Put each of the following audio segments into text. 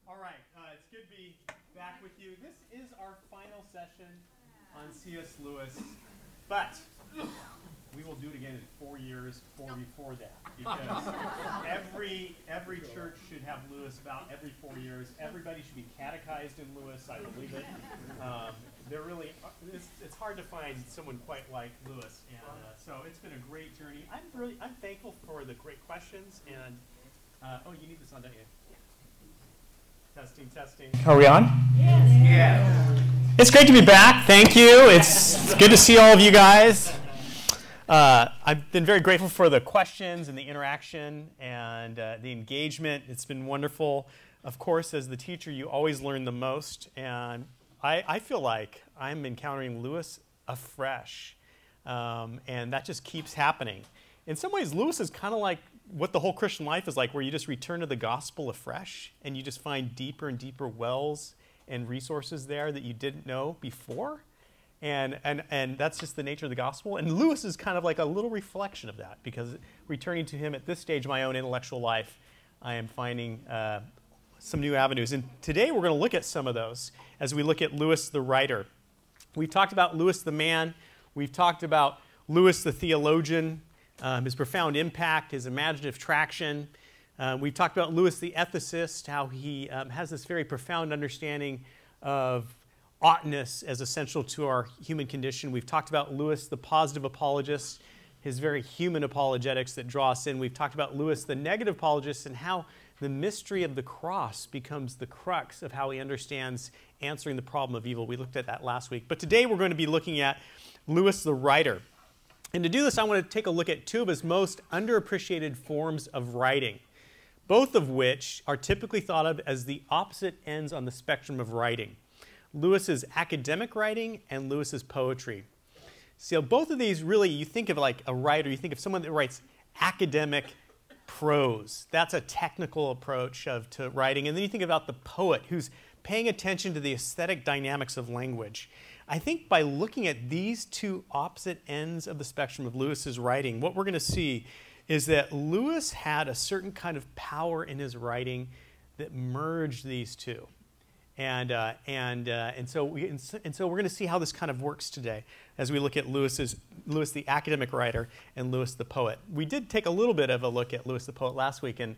All right, it's good to be back with you. This is our final session on C.S. Lewis, but we will do it again in 4 years before that, because every church should have Lewis about every 4 years. Everybody should be catechized in Lewis. I believe it. They're really it's hard to find someone quite like Lewis, and so it's been a great journey. I'm thankful for the great questions, and oh, you need this on, don't you? Testing, testing. Are we on? Yes. Yes. It's great to be back. Thank you. It's good to see all of you guys. I've been very grateful for the questions and the interaction and the engagement. It's been wonderful. Of course, as the teacher, you always learn the most. And I feel like I'm encountering Lewis afresh. And that just keeps happening. In some ways, Lewis is kind of like what the whole Christian life is like, where you just return to the gospel afresh and you just find deeper and deeper wells and resources there that you didn't know before. And that's just the nature of the gospel. And Lewis is kind of like a little reflection of that, because returning to him at this stage of my own intellectual life, I am finding some new avenues. And today we're going to look at some of those as we look at Lewis the writer. We've talked about Lewis the man. We've talked about Lewis the theologian, his profound impact, his imaginative traction. We've talked about Lewis the ethicist, how he has this very profound understanding of oughtness as essential to our human condition. We've talked about Lewis the positive apologist, his very human apologetics that draw us in. We've talked about Lewis the negative apologist and how the mystery of the cross becomes the crux of how he understands answering the problem of evil. We looked at that last week. But today we're going to be looking at Lewis the writer. And to do this, I want to take a look at two of his most underappreciated forms of writing, both of which are typically thought of as the opposite ends on the spectrum of writing: Lewis's academic writing and Lewis's poetry. So both of these, really, you think of like a writer, you think of someone that writes academic prose. That's a technical approach to writing. And then you think about the poet who's paying attention to the aesthetic dynamics of language. I think by looking at these two opposite ends of the spectrum of Lewis's writing, what we're going to see is that Lewis had a certain kind of power in his writing that merged these two. And so we're going to see how this kind of works today as we look at Lewis the academic writer and Lewis the poet. We did take a little bit of a look at Lewis the poet last week, and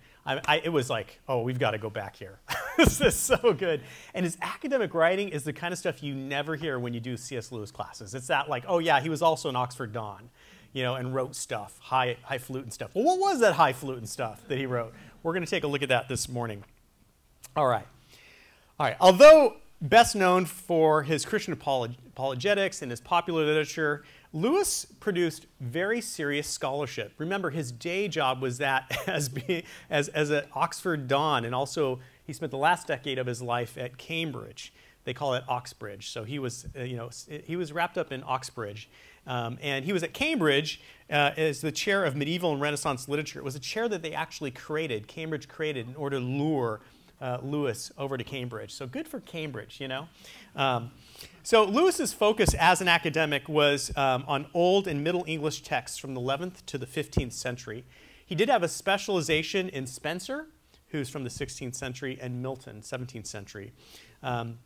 it was like, oh, we've got to go back here. This is so good. And his academic writing is the kind of stuff you never hear when you do C.S. Lewis classes. It's that like, oh yeah, he was also an Oxford Don, and wrote stuff, highfalutin stuff. Well, what was that highfalutin stuff that he wrote? We're going to take a look at that this morning. All right. Although best known for his Christian apologetics and his popular literature, Lewis produced very serious scholarship. Remember, his day job was that as an Oxford Don, and also he spent the last decade of his life at Cambridge. They call it Oxbridge. So he was, he was wrapped up in Oxbridge, and he was at Cambridge as the chair of medieval and Renaissance literature. It was a chair that they actually created, Cambridge created, in order to lure Lewis over to Cambridge. So good for Cambridge, So Lewis's focus as an academic was on Old and Middle English texts from the 11th to the 15th century. He did have a specialization in Spenser, who's from the 16th century, and Milton, 17th century. And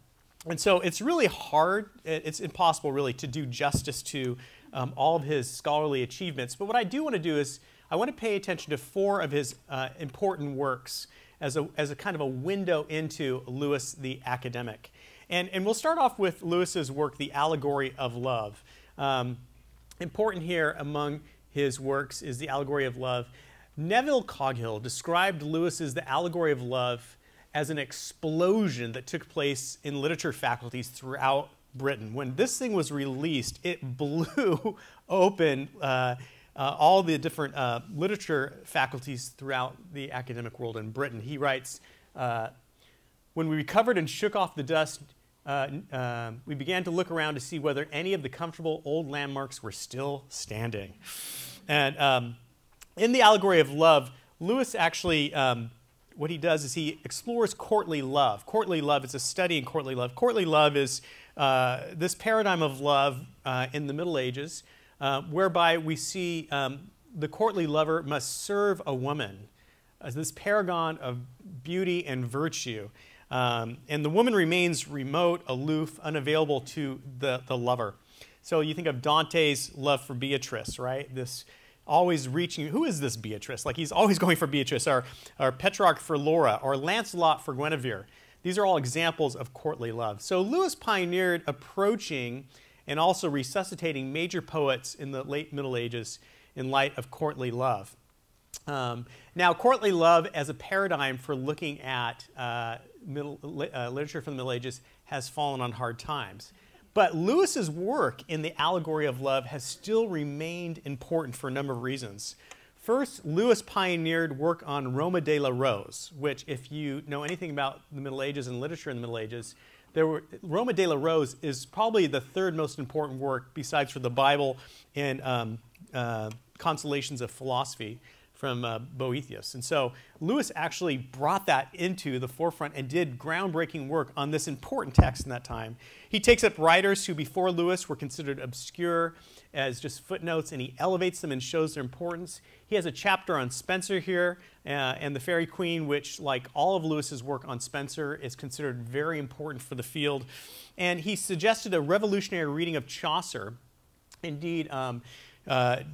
so it's really hard, it's impossible really to do justice to all of his scholarly achievements. But what I do want to do is I want to pay attention to four of his important works as a kind of a window into Lewis the academic. And we'll start off with Lewis's work, The Allegory of Love. Important here among his works is The Allegory of Love. Neville Coghill described Lewis's The Allegory of Love as an explosion that took place in literature faculties throughout Britain. When this thing was released, it blew open all the different literature faculties throughout the academic world in Britain. He writes, when we recovered and shook off the dust, we began to look around to see whether any of the comfortable old landmarks were still standing. And in The Allegory of Love, Lewis actually, what he does is he explores courtly love. Courtly love is a study in courtly love. Courtly love is this paradigm of love in the Middle Ages, whereby we see the courtly lover must serve a woman as this paragon of beauty and virtue. And the woman remains remote, aloof, unavailable to the lover. So you think of Dante's love for Beatrice, right? This always reaching, who is this Beatrice? Like he's always going for Beatrice, or Petrarch for Laura, or Lancelot for Guinevere. These are all examples of courtly love. So Lewis pioneered approaching and also resuscitating major poets in the late Middle Ages in light of courtly love. Now, courtly love as a paradigm for looking at literature from the Middle Ages has fallen on hard times. But Lewis's work in the allegory of love has still remained important for a number of reasons. First, Lewis pioneered work on Roma de la Rose, which, if you know anything about the Middle Ages and literature in the Middle Ages, Roma de la Rose is probably the third most important work, besides for the Bible and Consolations of Philosophy from Boethius. And so Lewis actually brought that into the forefront and did groundbreaking work on this important text in that time. He takes up writers who before Lewis were considered obscure as just footnotes, and he elevates them and shows their importance. He has a chapter on Spenser here and the Faerie Queene, which, like all of Lewis's work on Spenser, is considered very important for the field. And he suggested a revolutionary reading of Chaucer. Indeed,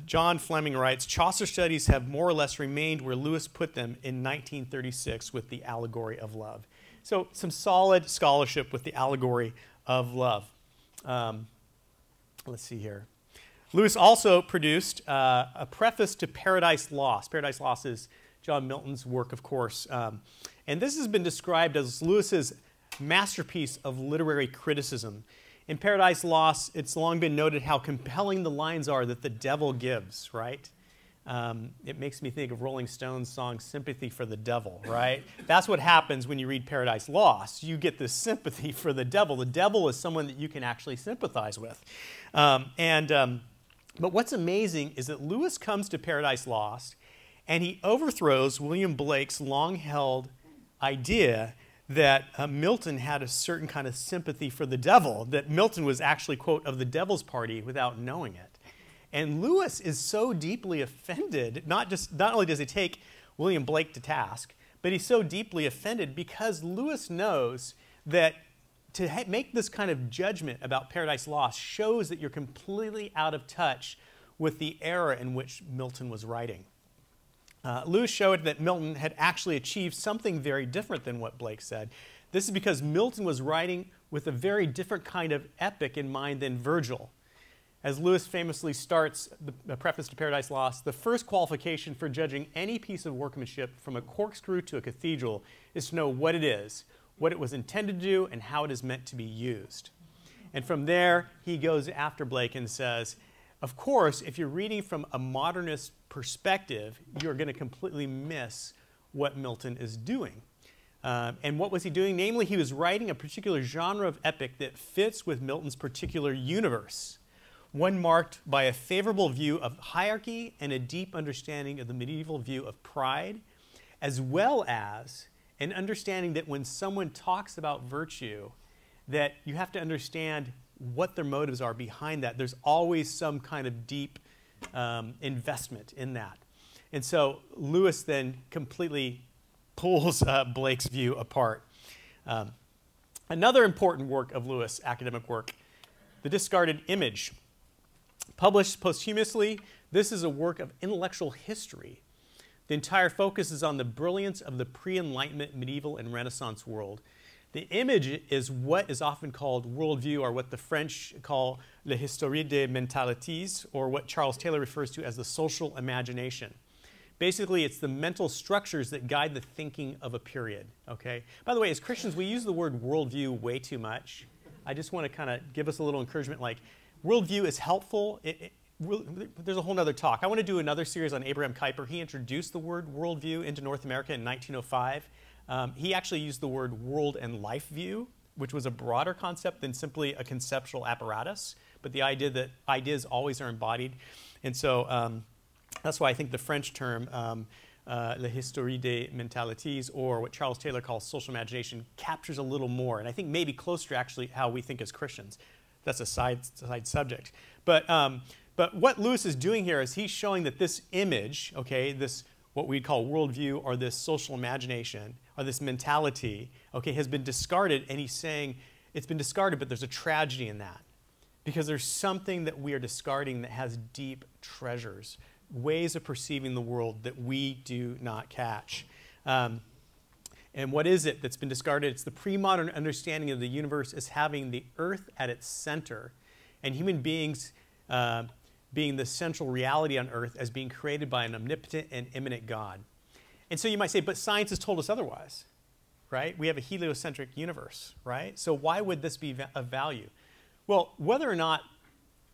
John Fleming writes, Chaucer studies have more or less remained where Lewis put them in 1936 with the Allegory of Love. So some solid scholarship with the Allegory of Love. Let's see here. Lewis also produced a preface to Paradise Lost. Paradise Lost is John Milton's work, of course. And this has been described as Lewis's masterpiece of literary criticism. In Paradise Lost, it's long been noted how compelling the lines are that the devil gives, right? It makes me think of Rolling Stones' song, Sympathy for the Devil, right? That's what happens when you read Paradise Lost. You get this sympathy for the devil. The devil is someone that you can actually sympathize with. But what's amazing is that Lewis comes to Paradise Lost, and he overthrows William Blake's long-held idea that Milton had a certain kind of sympathy for the devil, that Milton was actually, quote, of the devil's party without knowing it. And Lewis is so deeply offended, not only does he take William Blake to task, but he's so deeply offended because Lewis knows that to make this kind of judgment about Paradise Lost shows that you're completely out of touch with the era in which Milton was writing. Lewis showed that Milton had actually achieved something very different than what Blake said. This is because Milton was writing with a very different kind of epic in mind than Virgil. As Lewis famously starts the preface to Paradise Lost, the first qualification for judging any piece of workmanship from a corkscrew to a cathedral is to know what it is, what it was intended to do, and how it is meant to be used. And from there, he goes after Blake and says, of course, if you're reading from a modernist perspective, you're going to completely miss what Milton is doing. And what was he doing? Namely, he was writing a particular genre of epic that fits with Milton's particular universe, one marked by a favorable view of hierarchy and a deep understanding of the medieval view of pride, as well as an understanding that when someone talks about virtue, that you have to understand what their motives are behind that. There's always some kind of deep investment in that. And so Lewis then completely pulls Blake's view apart. Another important work of Lewis, academic work, The Discarded Image. Published posthumously, this is a work of intellectual history. The entire focus is on the brilliance of the pre-Enlightenment medieval and Renaissance world. The image is what is often called worldview, or what the French call le historie des mentalités, or what Charles Taylor refers to as the social imagination. Basically, it's the mental structures that guide the thinking of a period. Okay? By the way, as Christians, we use the word worldview way too much. I just want to kind of give us a little encouragement, like, worldview is helpful. There's a whole other talk. I want to do another series on Abraham Kuyper. He introduced the word worldview into North America in 1905. He actually used the word world and life view, which was a broader concept than simply a conceptual apparatus, but the idea that ideas always are embodied. And so that's why I think the French term, le historie des mentalités, or what Charles Taylor calls social imagination, captures a little more, and I think maybe closer to actually how we think as Christians. That's a side subject. But what Lewis is doing here is he's showing that this image, okay, this what we'd call worldview or this social imagination, or this mentality, okay, has been discarded, and he's saying it's been discarded, but there's a tragedy in that. Because there's something that we are discarding that has deep treasures, ways of perceiving the world that we do not catch. And what is it that's been discarded? It's the pre-modern understanding of the universe as having the earth at its center, and human beings being the central reality on earth as being created by an omnipotent and immanent God. And so you might say, but science has told us otherwise, right? We have a heliocentric universe, right? So why would this be of value? Well, whether or not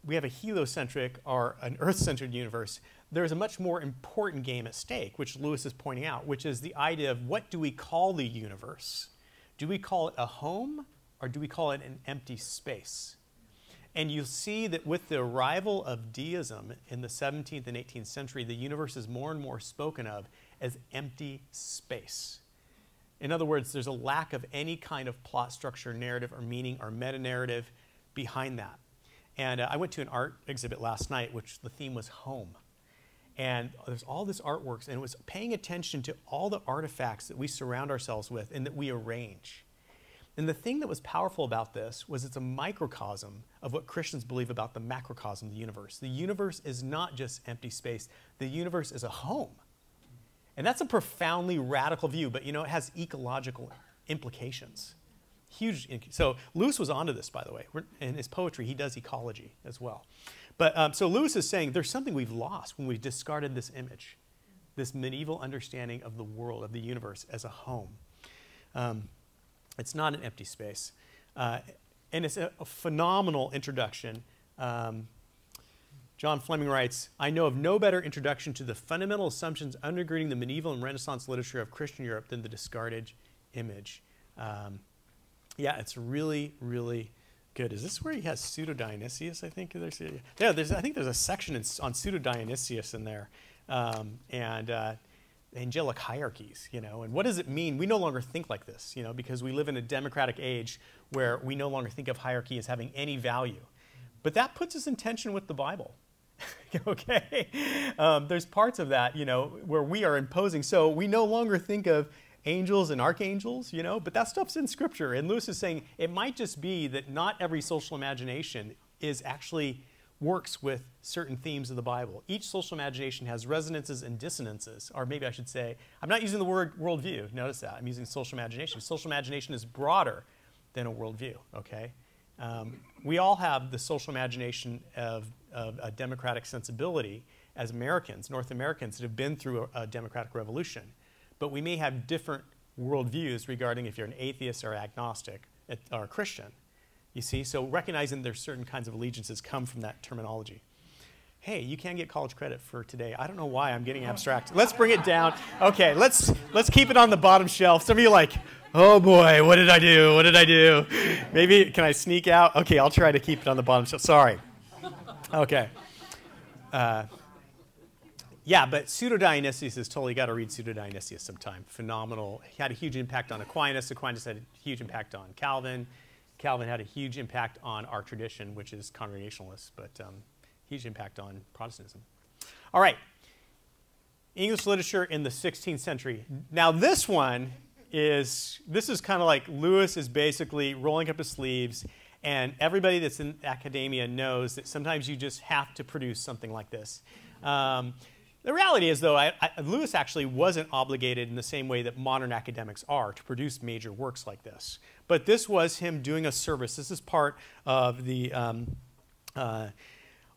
we have a heliocentric or an earth-centered universe, there's a much more important game at stake, which Lewis is pointing out, which is the idea of what do we call the universe? Do we call it a home, or do we call it an empty space? And you'll see that with the arrival of deism in the 17th and 18th century, the universe is more and more spoken of as empty space. In other words, there's a lack of any kind of plot structure, narrative, or meaning, or meta-narrative behind that. And I went to an art exhibit last night, which the theme was home. And there's all this artworks, and it was paying attention to all the artifacts that we surround ourselves with and that we arrange. And the thing that was powerful about this was it's a microcosm of what Christians believe about the macrocosm of the universe. The universe is not just empty space. The universe is a home. And that's a profoundly radical view, but it has ecological implications. Huge. So Lewis was onto this, by the way. In his poetry, he does ecology as well. But so Lewis is saying there's something we've lost when we've discarded this image, this medieval understanding of the world, of the universe as a home. It's not an empty space. And it's a phenomenal introduction. John Fleming writes, I know of no better introduction to the fundamental assumptions undergirding the medieval and Renaissance literature of Christian Europe than the discarded image. Yeah, it's really, really good. Is this where he has Pseudo-Dionysius, I think? I think there's a section on Pseudo-Dionysius in there. Angelic hierarchies, and what does it mean? We no longer think like this, because we live in a democratic age where we no longer think of hierarchy as having any value. But that puts us in tension with the Bible, okay? There's parts of that, where we are imposing. So we no longer think of angels and archangels, but that stuff's in Scripture. And Lewis is saying it might just be that not every social imagination is actually works with certain themes of the Bible. Each social imagination has resonances and dissonances, or maybe I should say, I'm not using the word worldview. Notice that. I'm using social imagination. Social imagination is broader than a worldview, okay? We all have the social imagination of a democratic sensibility as Americans, North Americans that have been through a democratic revolution. But we may have different worldviews regarding if you're an atheist or agnostic or a Christian. You see? So recognizing there's certain kinds of allegiances come from that terminology. Hey, you can get college credit for today. I don't know why I'm getting abstract. Let's bring it down. Okay, let's keep it on the bottom shelf. Some of you are like, oh boy, what did I do? What did I do? Maybe, can I sneak out? Okay, I'll try to keep it on the bottom shelf. Sorry. Okay. Yeah, but Pseudo-Dionysius is totally got to read Pseudo-Dionysius sometime. Phenomenal. He had a huge impact on Aquinas. Aquinas had a huge impact on Calvin. Calvin had a huge impact on our tradition, which is Congregationalist, but huge impact on Protestantism. All right. English literature in the 16th century. Now this is kind of like Lewis is basically rolling up his sleeves, and everybody that's in academia knows that sometimes you just have to produce something like this. The reality is, though, Lewis actually wasn't obligated in the same way that modern academics are to produce major works like this. But this was him doing a service. This is part of the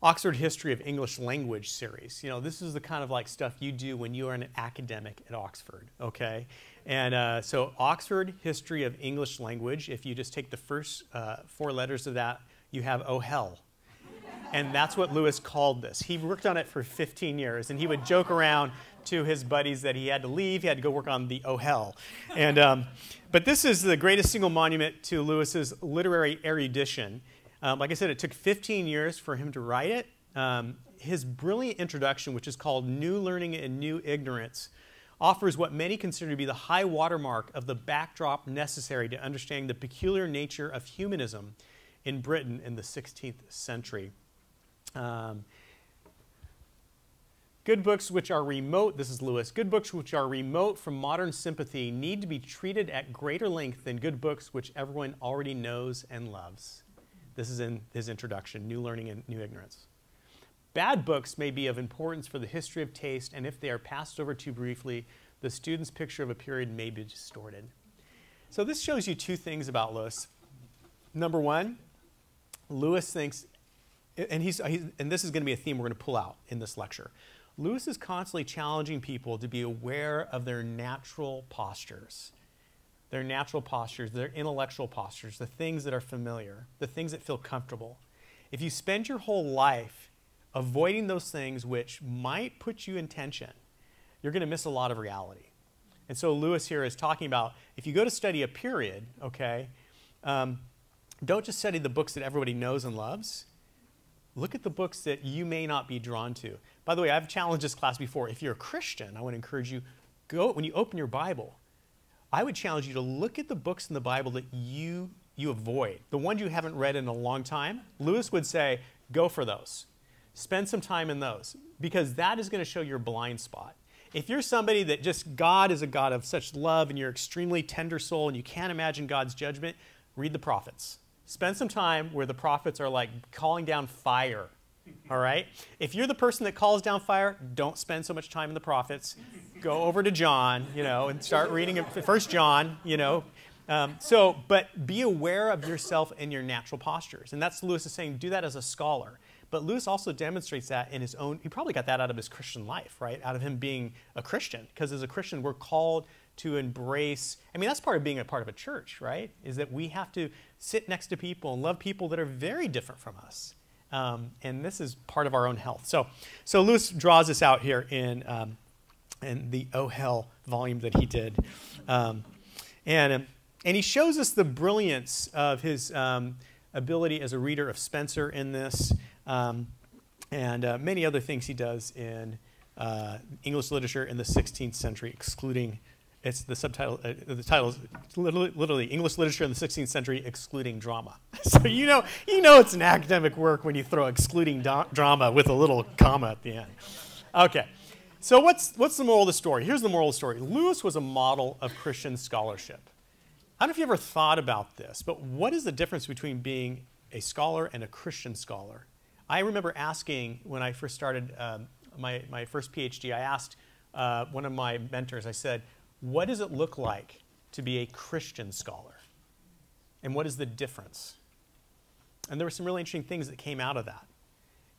Oxford History of English Language series. This is the kind of like stuff you do when you are an academic at Oxford, okay? And so Oxford History of English Language, if you just take the first 4 letters of that, you have oh hell. And that's what Lewis called this. He worked on it for 15 years, and he would joke around to his buddies that he had to leave. He had to go work on the oh hell. And, but this is the greatest single monument to Lewis's literary erudition. Like I said, it took 15 years for him to write it. His brilliant introduction, which is called New Learning and New Ignorance, offers what many consider to be the high watermark of the backdrop necessary to understanding the peculiar nature of humanism in Britain in the 16th century. Good books which are remote, this is Lewis, good books which are remote from modern sympathy need to be treated at greater length than good books which everyone already knows and loves. This is in his introduction, New Learning and New Ignorance. Bad books may be of importance for the history of taste, and if they are passed over too briefly, the student's picture of a period may be distorted. So this shows you two things about Lewis. Number one, Lewis thinks, and this is going to be a theme we're going to pull out in this lecture. Lewis is constantly challenging people to be aware of their natural postures. Their natural postures, their intellectual postures, the things that are familiar, the things that feel comfortable. If you spend your whole life avoiding those things which might put you in tension, you're going to miss a lot of reality. And so Lewis here is talking about, if you go to study a period, okay, don't just study the books that everybody knows and loves. Look at the books that you may not be drawn to. By the way, I've challenged this class before. If you're a Christian, I want to encourage you, when you open your Bible, I would challenge you to look at the books in the Bible that you avoid. The ones you haven't read in a long time. Lewis would say, go for those. Spend some time in those, because that is going to show your blind spot. If you're somebody that just, God is a God of such love and you're extremely tender soul and you can't imagine God's judgment, read the prophets. Spend some time where the prophets are like calling down fire, all right? If you're the person that calls down fire, don't spend so much time in the prophets. Go over to John, and start reading 1 John, but be aware of yourself and your natural postures. And that's Lewis is saying, do that as a scholar. But Lewis also demonstrates that in his own, he probably got that out of his Christian life, right? Out of him being a Christian. Because as a Christian, we're called to embrace, that's part of being a part of a church, right? Is that we have to sit next to people and love people that are very different from us. And this is part of our own health. So Lewis draws this out here in the Oh Hell volume that he did. And he shows us the brilliance of his ability as a reader of Spencer in this, and many other things he does in English literature in the 16th century, excluding, it's the subtitle, the title is literally English literature in the 16th century, excluding drama. So you know it's an academic work when you throw excluding drama with a little comma at the end. Okay, so what's the moral of the story? Here's the moral of the story. Lewis was a model of Christian scholarship. I don't know if you ever thought about this, but what is the difference between being a scholar and a Christian scholar? I remember asking when I first started my first PhD, I asked one of my mentors, I said, what does it look like to be a Christian scholar? And what is the difference? And there were some really interesting things that came out of that.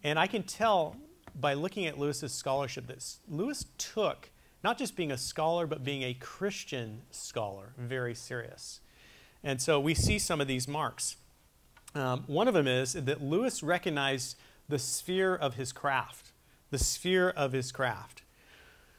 And I can tell by looking at Lewis's scholarship that Lewis took not just being a scholar, but being a Christian scholar very serious. And so we see some of these marks. One of them is that Lewis recognized the sphere of his craft. The sphere of his craft.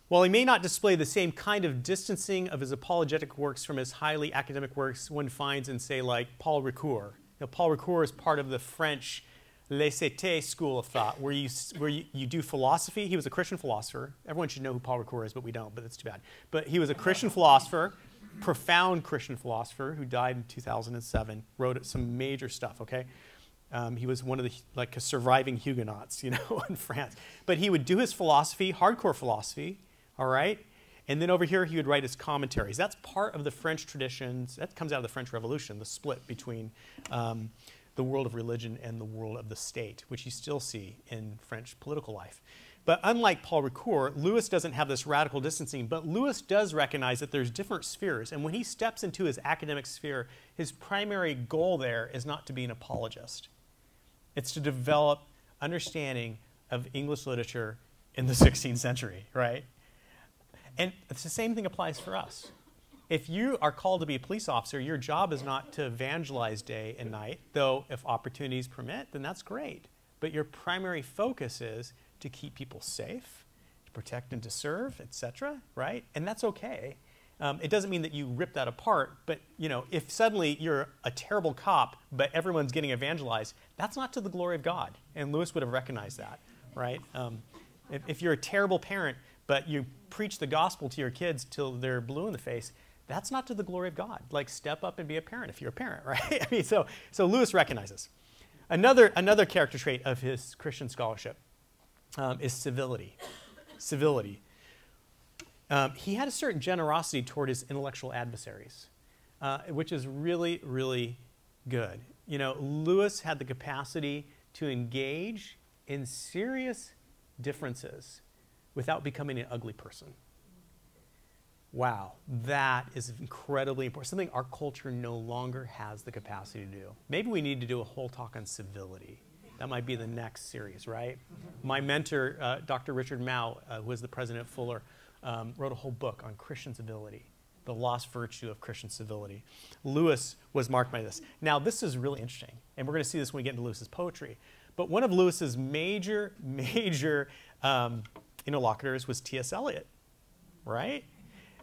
While he may not display the same kind of distancing of his apologetic works from his highly academic works one finds in, say, like Paul Ricoeur. Paul Ricoeur is part of the French laïcité school of thought, where you do philosophy. He was a Christian philosopher. Everyone should know who Paul Ricoeur is, but we don't, but that's too bad. But he was a Christian philosopher, profound Christian philosopher, who died in 2007, wrote some major stuff, okay? He was one of the surviving Huguenots, in France. But he would do his philosophy, hardcore philosophy, all right? And then over here, he would write his commentaries. That's part of the French traditions. That comes out of the French Revolution, the split between the world of religion and the world of the state, which you still see in French political life. But unlike Paul Ricoeur, Lewis doesn't have this radical distancing, but Lewis does recognize that there's different spheres. And when he steps into his academic sphere, his primary goal there is not to be an apologist. It's to develop understanding of English literature in the 16th century, right? And it's the same thing applies for us. If you are called to be a police officer, your job is not to evangelize day and night, though if opportunities permit, then that's great. But your primary focus is to keep people safe, to protect and to serve, etc., right? And that's okay. It doesn't mean that you rip that apart, but if suddenly you're a terrible cop, but everyone's getting evangelized, that's not to the glory of God. And Lewis would have recognized that, right? If you're a terrible parent, but you preach the gospel to your kids till they're blue in the face, that's not to the glory of God. Like, step up and be a parent if you're a parent, right? So Lewis recognizes. Another character trait of his Christian scholarship is civility. civility. He had a certain generosity toward his intellectual adversaries, which is really, really good. You know, Lewis had the capacity to engage in serious differences without becoming an ugly person. Wow, that is incredibly important. Something our culture no longer has the capacity to do. Maybe we need to do a whole talk on civility. That might be the next series, right? My mentor, Dr. Richard Mao, who was the president of Fuller, wrote a whole book on Christian civility, the lost virtue of Christian civility. Lewis was marked by this. Now, this is really interesting, and we're going to see this when we get into Lewis's poetry. But one of Lewis's major interlocutors was T.S. Eliot, right?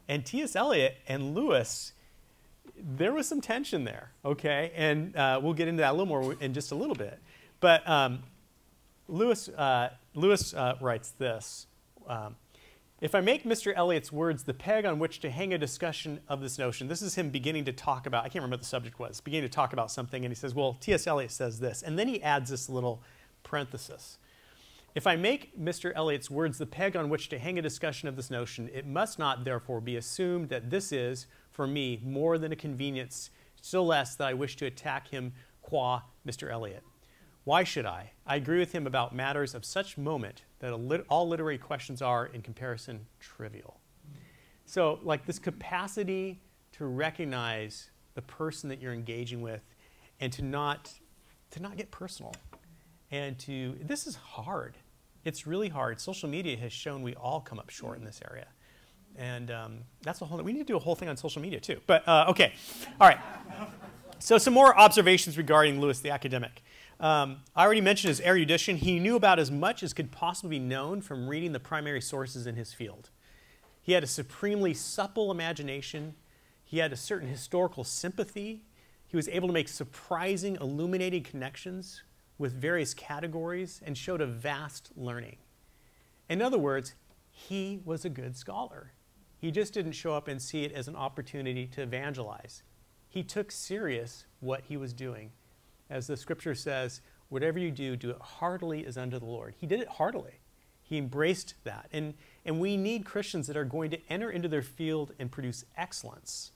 And T.S. Eliot and Lewis, there was some tension there, okay? And we'll get into that a little more in just a little bit. But Lewis writes this. If I make Mr. Eliot's words the peg on which to hang a discussion of this notion, this is him beginning to talk about, I can't remember what the subject was, beginning to talk about something, and he says, well, T.S. Eliot says this. And then he adds this little parenthesis. If I make Mr. Eliot's words the peg on which to hang a discussion of this notion, it must not, therefore, be assumed that this is, for me, more than a convenience, still less that I wish to attack him qua Mr. Eliot. Why should I? I agree with him about matters of such moment that all literary questions are, in comparison, trivial. So, like this capacity to recognize the person that you're engaging with and to not get personal. And this is hard. It's really hard. Social media has shown we all come up short in this area. And that's we need to do a whole thing on social media too. But okay, all right. So some more observations regarding Lewis the academic. I already mentioned his erudition. He knew about as much as could possibly be known from reading the primary sources in his field. He had a supremely supple imagination. He had a certain historical sympathy. He was able to make surprising, illuminating connections with various categories and showed a vast learning. In other words, he was a good scholar. He just didn't show up and see it as an opportunity to evangelize. He took serious what he was doing. As the scripture says, whatever you do, do it heartily as unto the Lord. He did it heartily. He embraced that. And we need Christians that are going to enter into their field and produce excellence,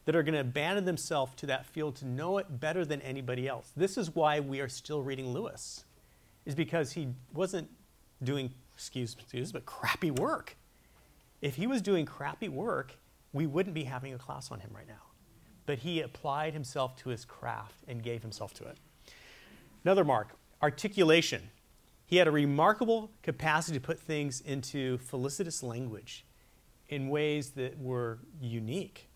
that are going to abandon themselves to that field to know it better than anybody else. This is why we are still reading Lewis, is because he wasn't doing, excuse me, but crappy work. If he was doing crappy work, we wouldn't be having a class on him right now. But he applied himself to his craft and gave himself to it. Another mark, articulation. He had a remarkable capacity to put things into felicitous language in ways that were unique.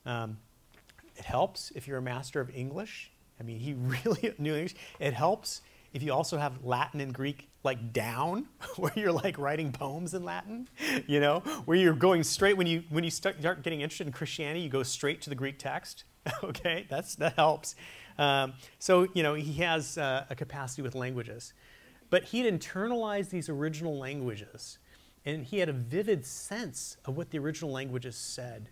It helps if you're a master of English. I mean, he really knew English. It helps if you also have Latin and Greek like down, where you're like writing poems in Latin, you know, where you're going straight, when you start getting interested in Christianity, you go straight to the Greek text. Okay, that helps. So, you know, he has a capacity with languages. But he'd internalized these original languages, and he had a vivid sense of what the original languages said.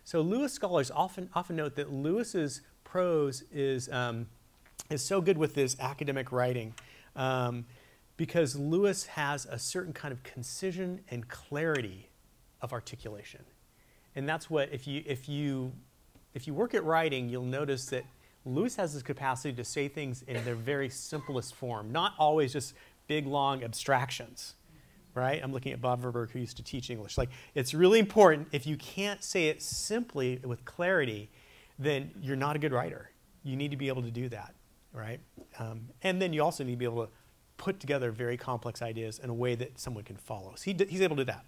So Lewis scholars often note that Lewis's prose is so good with his academic writing because Lewis has a certain kind of concision and clarity of articulation. And that's what, if you work at writing, you'll notice that Lewis has this capacity to say things in their very simplest form, not always just big, long abstractions. Right? I'm looking at Bob Verberg, who used to teach English. Like, it's really important. If you can't say it simply with clarity, then you're not a good writer. You need to be able to do that, right? And then you also need to be able to put together very complex ideas in a way that someone can follow. So he's able to do that.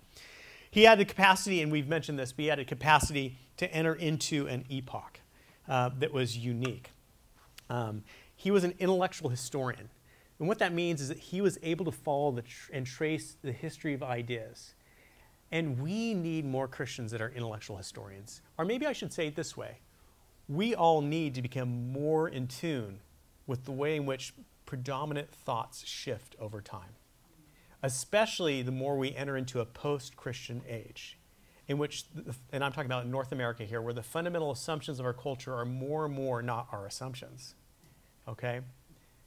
He had the capacity, and we've mentioned this, but he had a capacity to enter into an epoch that was unique. He was an intellectual historian. And what that means is that he was able to follow and trace the history of ideas. And we need more Christians that are intellectual historians. Or maybe I should say it this way. We all need to become more in tune with the way in which predominant thoughts shift over time, especially the more we enter into a post-Christian age, in which, and I'm talking about North America here, where the fundamental assumptions of our culture are more and more not our assumptions. Okay?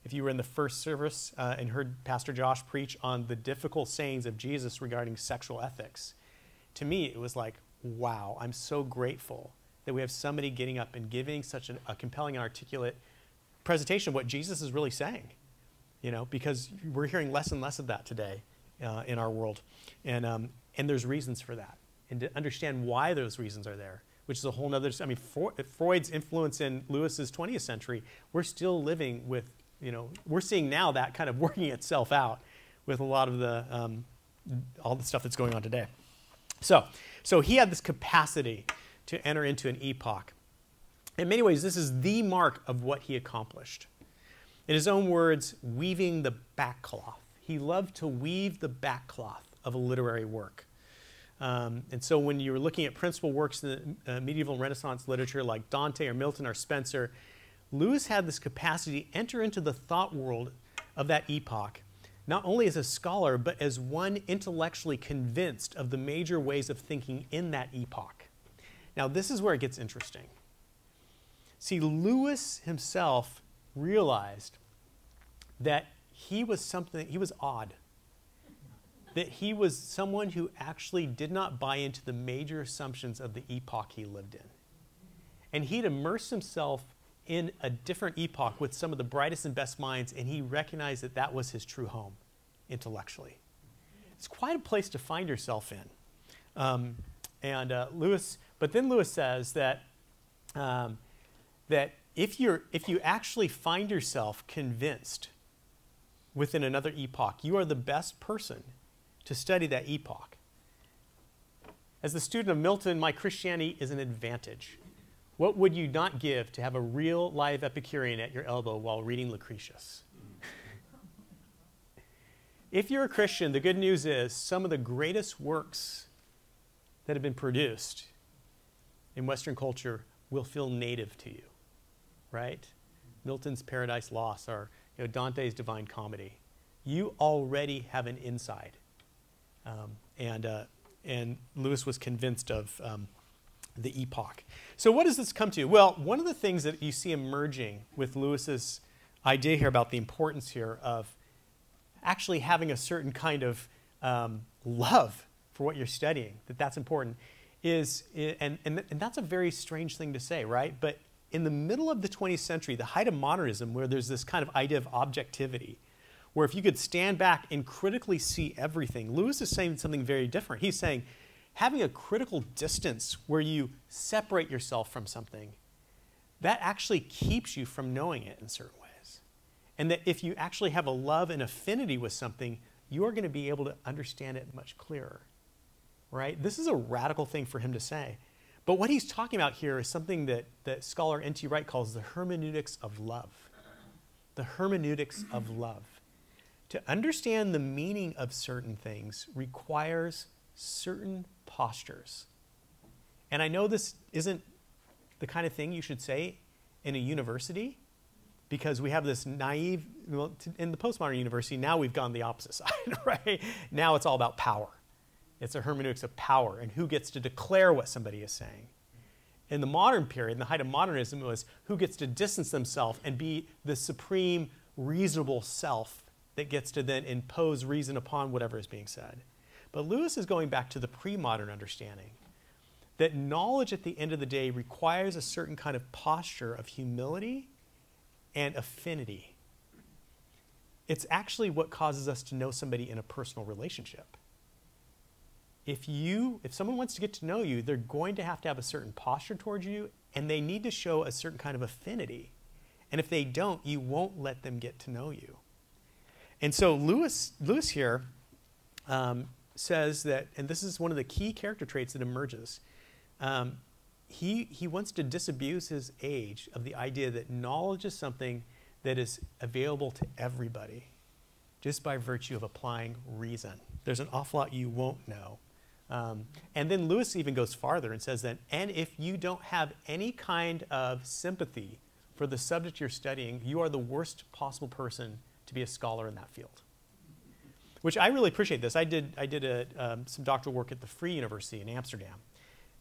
if you were in the first service and heard Pastor Josh preach on the difficult sayings of Jesus regarding sexual ethics, to me it was like, wow, I'm so grateful that we have somebody getting up and giving such a compelling and articulate presentation of what Jesus is really saying, because we're hearing less and less of that today in our world. And there's reasons for that. And to understand why those reasons are there, which is a whole nother, Freud's influence in Lewis's 20th century, we're still living with, we're seeing now that kind of working itself out with a lot of all the stuff that's going on today. So he had this capacity to enter into an epoch. In many ways, this is the mark of what he accomplished. In his own words, weaving the backcloth. He loved to weave the backcloth of a literary work. And so when you're looking at principal works in the medieval Renaissance literature like Dante or Milton or Spenser, Lewis had this capacity to enter into the thought world of that epoch, not only as a scholar, but as one intellectually convinced of the major ways of thinking in that epoch. Now, this is where it gets interesting. See, Lewis himself realized that he was odd. That he was someone who actually did not buy into the major assumptions of the epoch he lived in. And he'd immersed himself in a different epoch with some of the brightest and best minds, and he recognized that that was his true home, intellectually. It's quite a place to find yourself in. But then Lewis says that if you actually find yourself convinced within another epoch, you are the best person to study that epoch. As the student of Milton, my Christianity is an advantage. What would you not give to have a real live Epicurean at your elbow while reading Lucretius? If you're a Christian, the good news is some of the greatest works that have been produced in Western culture will feel native to you, right? Milton's Paradise Lost or Dante's Divine Comedy. You already have an inside. And Lewis was convinced of the epoch. So what does this come to? Well, one of the things that you see emerging with Lewis's idea here about the importance here of actually having a certain kind of love for what you're studying, that's important, and that's a very strange thing to say, right? But in the middle of the 20th century, the height of modernism, where there's this kind of idea of objectivity, where if you could stand back and critically see everything, Lewis is saying something very different. He's saying having a critical distance where you separate yourself from something, that actually keeps you from knowing it in certain ways. And that if you actually have a love and affinity with something, you're going to be able to understand it much clearer, right? This is a radical thing for him to say. But what he's talking about here is something that scholar N.T. Wright calls the hermeneutics of love. The hermeneutics of love. To understand the meaning of certain things requires certain postures. And I know this isn't the kind of thing you should say in a university, because we have this naive, in the postmodern university, now we've gone the opposite side, right? Now it's all about power. It's a hermeneutics of power and who gets to declare what somebody is saying. In the modern period, in the height of modernism, it was who gets to distance themselves and be the supreme reasonable self that gets to then impose reason upon whatever is being said. But Lewis is going back to the pre-modern understanding that knowledge at the end of the day requires a certain kind of posture of humility and affinity. It's actually what causes us to know somebody in a personal relationship. If someone wants to get to know you, they're going to have a certain posture towards you, and they need to show a certain kind of affinity. And if they don't, you won't let them get to know you. And so Lewis here says that, and this is one of the key character traits that emerges, he wants to disabuse his age of the idea that knowledge is something that is available to everybody just by virtue of applying reason. There's an awful lot you won't know. And then Lewis even goes farther and says that, and if you don't have any kind of sympathy for the subject you're studying, you are the worst possible person to be a scholar in that field. Which I really appreciate this. I did some doctoral work at the Free University in Amsterdam.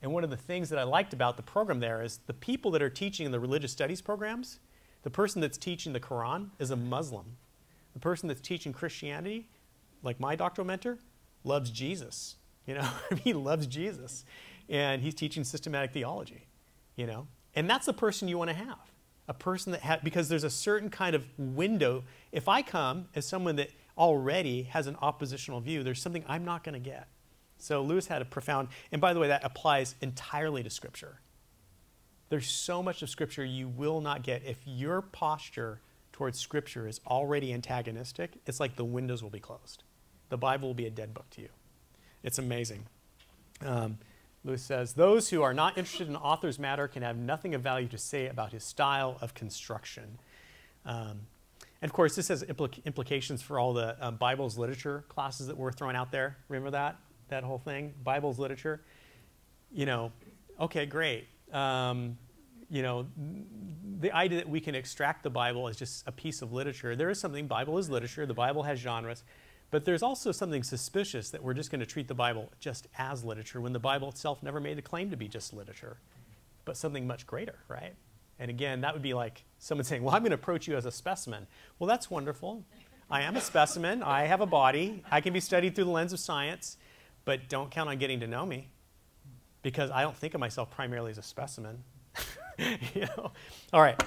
And one of the things that I liked about the program there is the people that are teaching in the religious studies programs, The person that's teaching the Quran is a Muslim. The person that's teaching Christianity, like my doctoral mentor, loves Jesus. He loves Jesus. And he's teaching systematic theology, And that's the person you want to have. A person that because there's a certain kind of window. If I come as someone that already has an oppositional view, there's something I'm not going to get. So Lewis had a profound, and by the way, that applies entirely to Scripture. There's so much of Scripture you will not get. If your posture towards Scripture is already antagonistic, it's like the windows will be closed. The Bible will be a dead book to you. It's amazing. Lewis says, those who are not interested in the author's matter can have nothing of value to say about his style of construction. And of course, this has implications for all the Bible's literature classes that were thrown out there. Remember that whole thing? Bible's literature. Okay, great. The idea that we can extract the Bible as just a piece of literature. There is something, Bible is literature. The Bible has genres. But there's also something suspicious that we're just going to treat the Bible just as literature when the Bible itself never made the claim to be just literature, but something much greater, right? And again, that would be like someone saying, well, I'm going to approach you as a specimen. Well, that's wonderful. I am a specimen. I have a body. I can be studied through the lens of science, but don't count on getting to know me because I don't think of myself primarily as a specimen. All right.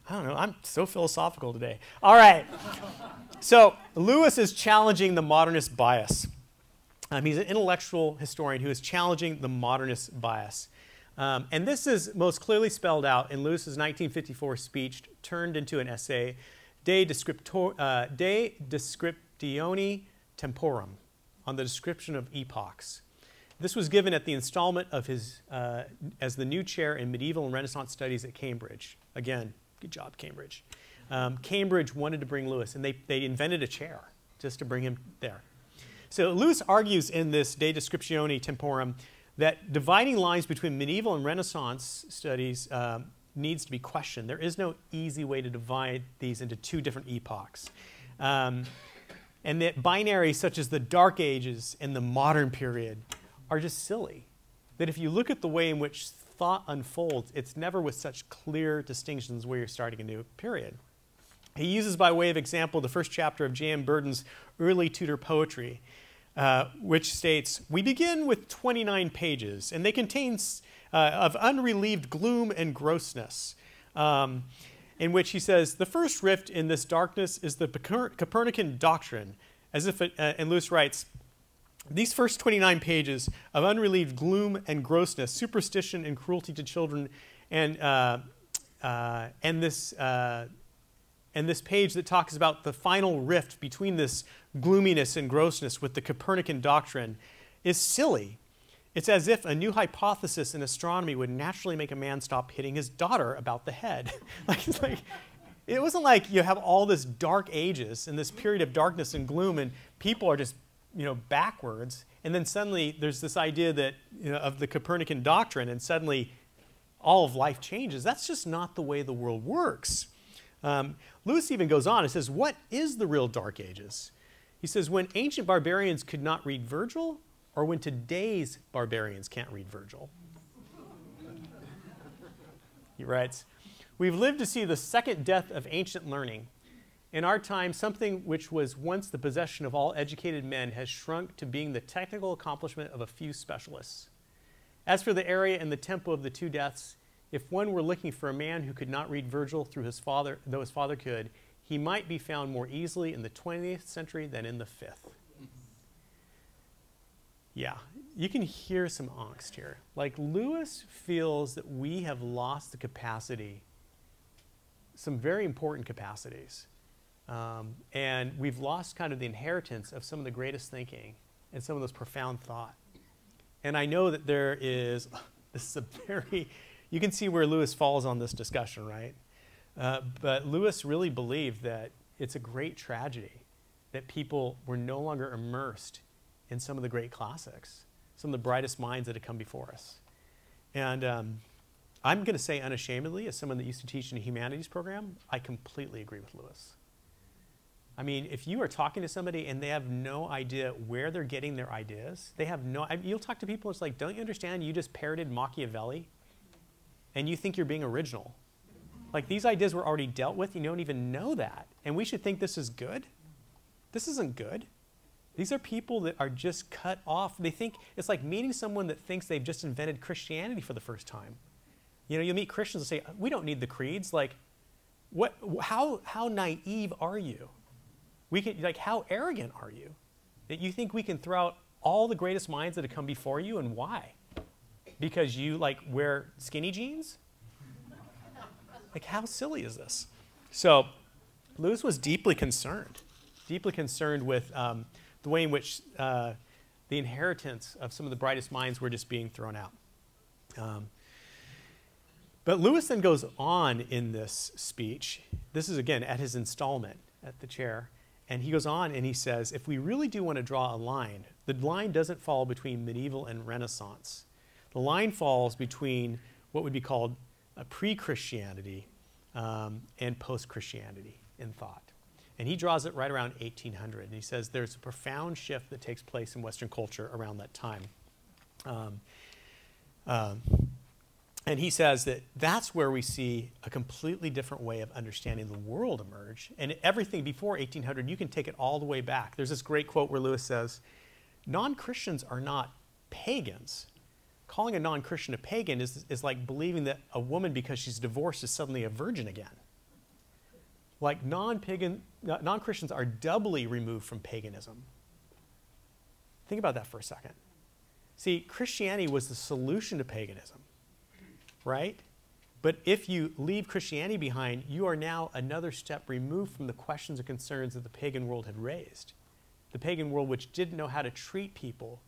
I don't know. I'm so philosophical today. All right. So Lewis is challenging the modernist bias. He's an intellectual historian who is challenging the modernist bias. And this is most clearly spelled out in Lewis's 1954 speech turned into an essay, De Descriptione Temporum, on the description of epochs. This was given at the installment of his, as the new chair in medieval and Renaissance studies at Cambridge. Again, good job, Cambridge. Cambridge wanted to bring Lewis, and they invented a chair just to bring him there. So Lewis argues in this De Descriptione Temporum that dividing lines between medieval and Renaissance studies needs to be questioned. There is no easy way to divide these into two different epochs. And that binaries such as the Dark Ages and the modern period are just silly. That if you look at the way in which thought unfolds, it's never with such clear distinctions where you're starting a new period. He uses by way of example the first chapter of J.M. Burton's Early Tudor Poetry, which states, we begin with 29 pages, and they contain of unrelieved gloom and grossness, in which he says, the first rift in this darkness is the Copernican doctrine, as if it, and Lewis writes, these first 29 pages of unrelieved gloom and grossness, superstition and cruelty to children, and this page that talks about the final rift between this gloominess and grossness with the Copernican doctrine is silly. It's as if a new hypothesis in astronomy would naturally make a man stop hitting his daughter about the head. It wasn't like you have all this dark ages and this period of darkness and gloom and people are just backwards, and then suddenly there's this idea that of the Copernican doctrine, and suddenly all of life changes. That's just not the way the world works. Lewis even goes on and says, what is the real Dark Ages? He says, when ancient barbarians could not read Virgil, or when today's barbarians can't read Virgil. He writes, we've lived to see the second death of ancient learning. In our time, something which was once the possession of all educated men has shrunk to being the technical accomplishment of a few specialists. As for the area and the tempo of the two deaths, if one were looking for a man who could not read Virgil through his father, though his father could, he might be found more easily in the 20th century than in the 5th. Yeah, you can hear some angst here. Like Lewis feels that we have lost the capacity, some very important capacities. And we've lost kind of the inheritance of some of the greatest thinking and some of those profound thought. And I know that there is, this is a very, you can see where Lewis falls on this discussion, right? But Lewis really believed that it's a great tragedy that people were no longer immersed in some of the great classics, some of the brightest minds that had come before us. And I'm going to say unashamedly, as someone that used to teach in a humanities program, I completely agree with Lewis. I mean, if you are talking to somebody and they have no idea where they're getting their ideas, they have no, you'll talk to people, it's like, don't you understand you just parroted Machiavelli? And you think you're being original. Like these ideas were already dealt with. You don't even know that. And we should think this is good. This isn't good. These are people that are just cut off. They think it's like meeting someone that thinks they've just invented Christianity for the first time. You know, you meet Christians and say, we don't need the creeds. Like, how naive are you? How arrogant are you that you think we can throw out all the greatest minds that have come before you, and why? Because you wear skinny jeans? Like, how silly is this? So Lewis was deeply concerned with the way in which the inheritance of some of the brightest minds were just being thrown out. But Lewis then goes on in this speech. This is, again, at his installment at the chair. And he goes on and he says, if we really do want to draw a line, the line doesn't fall between medieval and Renaissance. The line falls between what would be called a pre-Christianity and post-Christianity in thought. And he draws it right around 1800. And he says there's a profound shift that takes place in Western culture around that time. And he says that that's where we see a completely different way of understanding the world emerge. And everything before 1800, you can take it all the way back. There's this great quote where Lewis says, non-Christians are not pagans. Calling a non-Christian a pagan is like believing that a woman, because she's divorced, is suddenly a virgin again. Like non-Christians are doubly removed from paganism. Think about that for a second. See, Christianity was the solution to paganism, right? But if you leave Christianity behind, you are now another step removed from the questions and concerns that the pagan world had raised. The pagan world, which didn't know how to treat people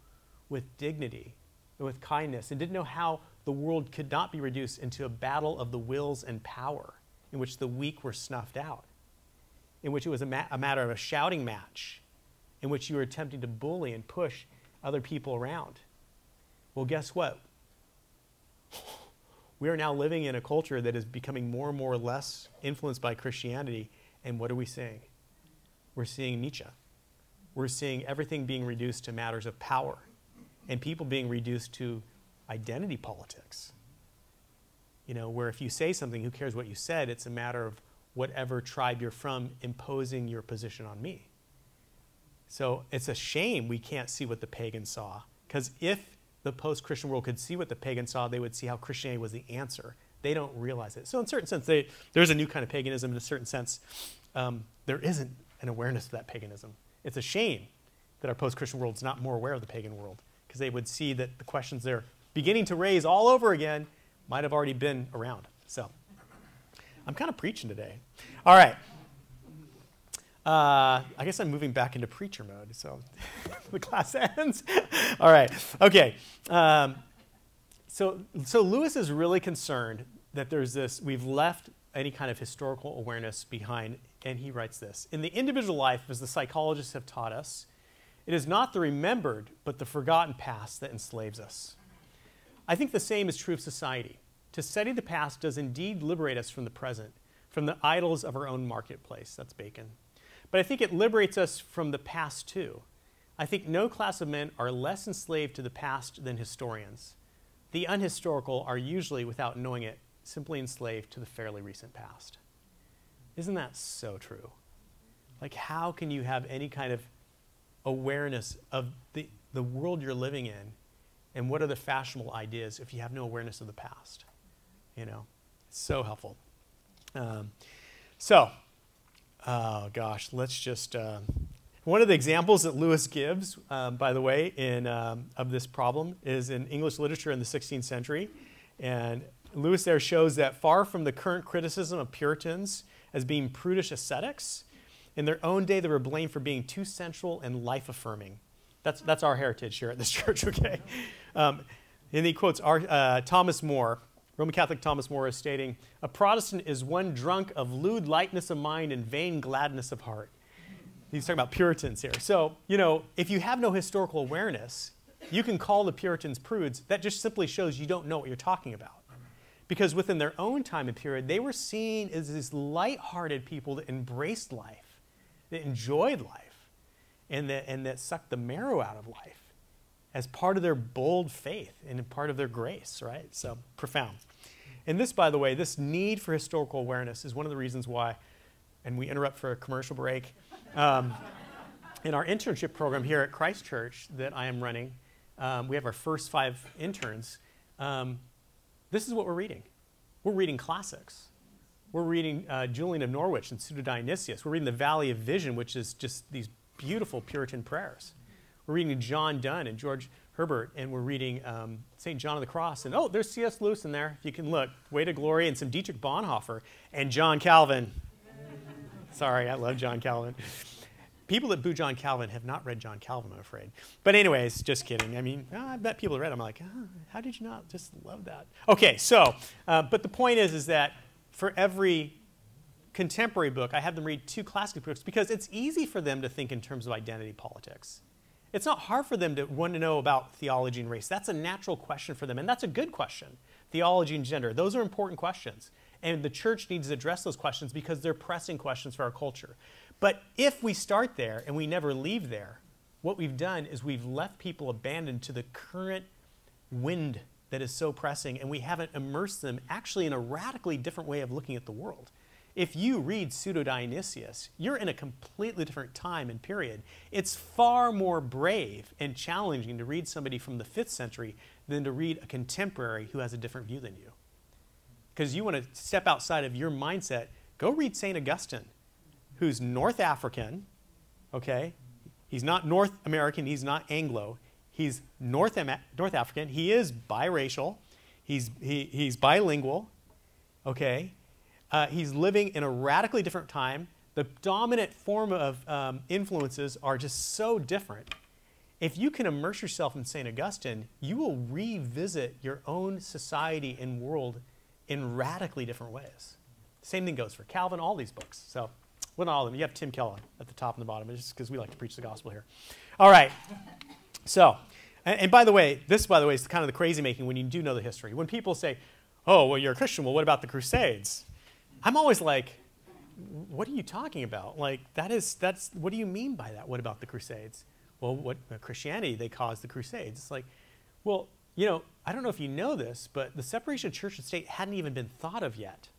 with dignity and with kindness, and didn't know how the world could not be reduced into a battle of the wills and power, in which the weak were snuffed out, in which it was a matter of a shouting match, in which you were attempting to bully and push other people around. Well, guess what? We are now living in a culture that is becoming more and more less influenced by Christianity. And what are we seeing? We're seeing Nietzsche. We're seeing everything being reduced to matters of power and people being reduced to identity politics. You know, where if you say something, who cares what you said? It's a matter of whatever tribe you're from imposing your position on me. So it's a shame we can't see what the pagans saw, because if the post-Christian world could see what the pagans saw, they would see how Christianity was the answer. They don't realize it. So in a certain sense, there's a new kind of paganism. In a certain sense, there isn't an awareness of that paganism. It's a shame that our post-Christian world is not more aware of the pagan world, because they would see that the questions they're beginning to raise all over again might have already been around. So I'm kind of preaching today. All right. I guess I'm moving back into preacher mode, so the class ends. All right. Okay. So Lewis is really concerned that there's this, we've left any kind of historical awareness behind, and he writes this. In the individual life, as the psychologists have taught us, it is not the remembered, but the forgotten past that enslaves us. I think the same is true of society. To study the past does indeed liberate us from the present, from the idols of our own marketplace. That's Bacon. But I think it liberates us from the past too. I think no class of men are less enslaved to the past than historians. The unhistorical are usually, without knowing it, simply enslaved to the fairly recent past. Isn't that so true? Like, how can you have any kind of awareness of the world you're living in, and what are the fashionable ideas if you have no awareness of the past? You know, it's so helpful. Oh gosh, let's just, one of the examples that Lewis gives, by the way, of this problem is in English literature in the 16th century. And Lewis there shows that far from the current criticism of Puritans as being prudish ascetics, in their own day they were blamed for being too sensual and life-affirming. That's our heritage here at this church, okay? And he quotes Thomas More, Roman Catholic Thomas More, is stating, "A Protestant is one drunk of lewd lightness of mind and vain gladness of heart." He's talking about Puritans here. So, you know, if you have no historical awareness, you can call the Puritans prudes. That just simply shows you don't know what you're talking about. Because within their own time and period, they were seen as these light-hearted people that embraced life, that enjoyed life, and that sucked the marrow out of life as part of their bold faith and part of their grace, right? So profound. And this, by the way, this need for historical awareness is one of the reasons why, and we interrupt for a commercial break, in our internship program here at Christ Church that I am running, we have our first 5 interns. This is what we're reading. We're reading classics. We're reading Julian of Norwich and Pseudo-Dionysius. We're reading the Valley of Vision, which is just these beautiful Puritan prayers. We're reading John Donne and George Herbert, and we're reading St. John of the Cross. And, oh, there's C.S. Lewis in there, if you can look. Way to Glory, and some Dietrich Bonhoeffer, and John Calvin. Sorry, I love John Calvin. People that boo John Calvin have not read John Calvin, I'm afraid. But anyways, just kidding. I mean, I bet people read it. I'm like, how did you not just love that? Okay, so, but the point is that for every contemporary book, I have them read 2 classic books because it's easy for them to think in terms of identity politics. It's not hard for them to want to know about theology and race. That's a natural question for them, and that's a good question. Theology and gender, those are important questions. And the church needs to address those questions because they're pressing questions for our culture. But if we start there and we never leave there, what we've done is we've left people abandoned to the current wind that is so pressing, and we haven't immersed them actually in a radically different way of looking at the world. If you read Pseudo-Dionysius, you're in a completely different time and period. It's far more brave and challenging to read somebody from the 5th century than to read a contemporary who has a different view than you. Because you want to step outside of your mindset. Go read St. Augustine, who's North African, okay? He's not North American, he's not Anglo. He's North African. He is biracial. He's bilingual, okay? He's living in a radically different time. The dominant form of influences are just so different. If you can immerse yourself in St. Augustine, you will revisit your own society and world in radically different ways. Same thing goes for Calvin, all these books. So, well, not all of them. You have Tim Keller at the top and the bottom, just because we like to preach the gospel here. All right. So, and by the way, this, by the way, is kind of the crazy making when you do know the history. When people say, oh, well, you're a Christian, well, what about the Crusades? I'm always like, what are you talking about? Like, that's, what do you mean by that? What about the Crusades? Well, what Christianity, they caused the Crusades. It's like, well, you know, I don't know if you know this, but the separation of church and state hadn't even been thought of yet.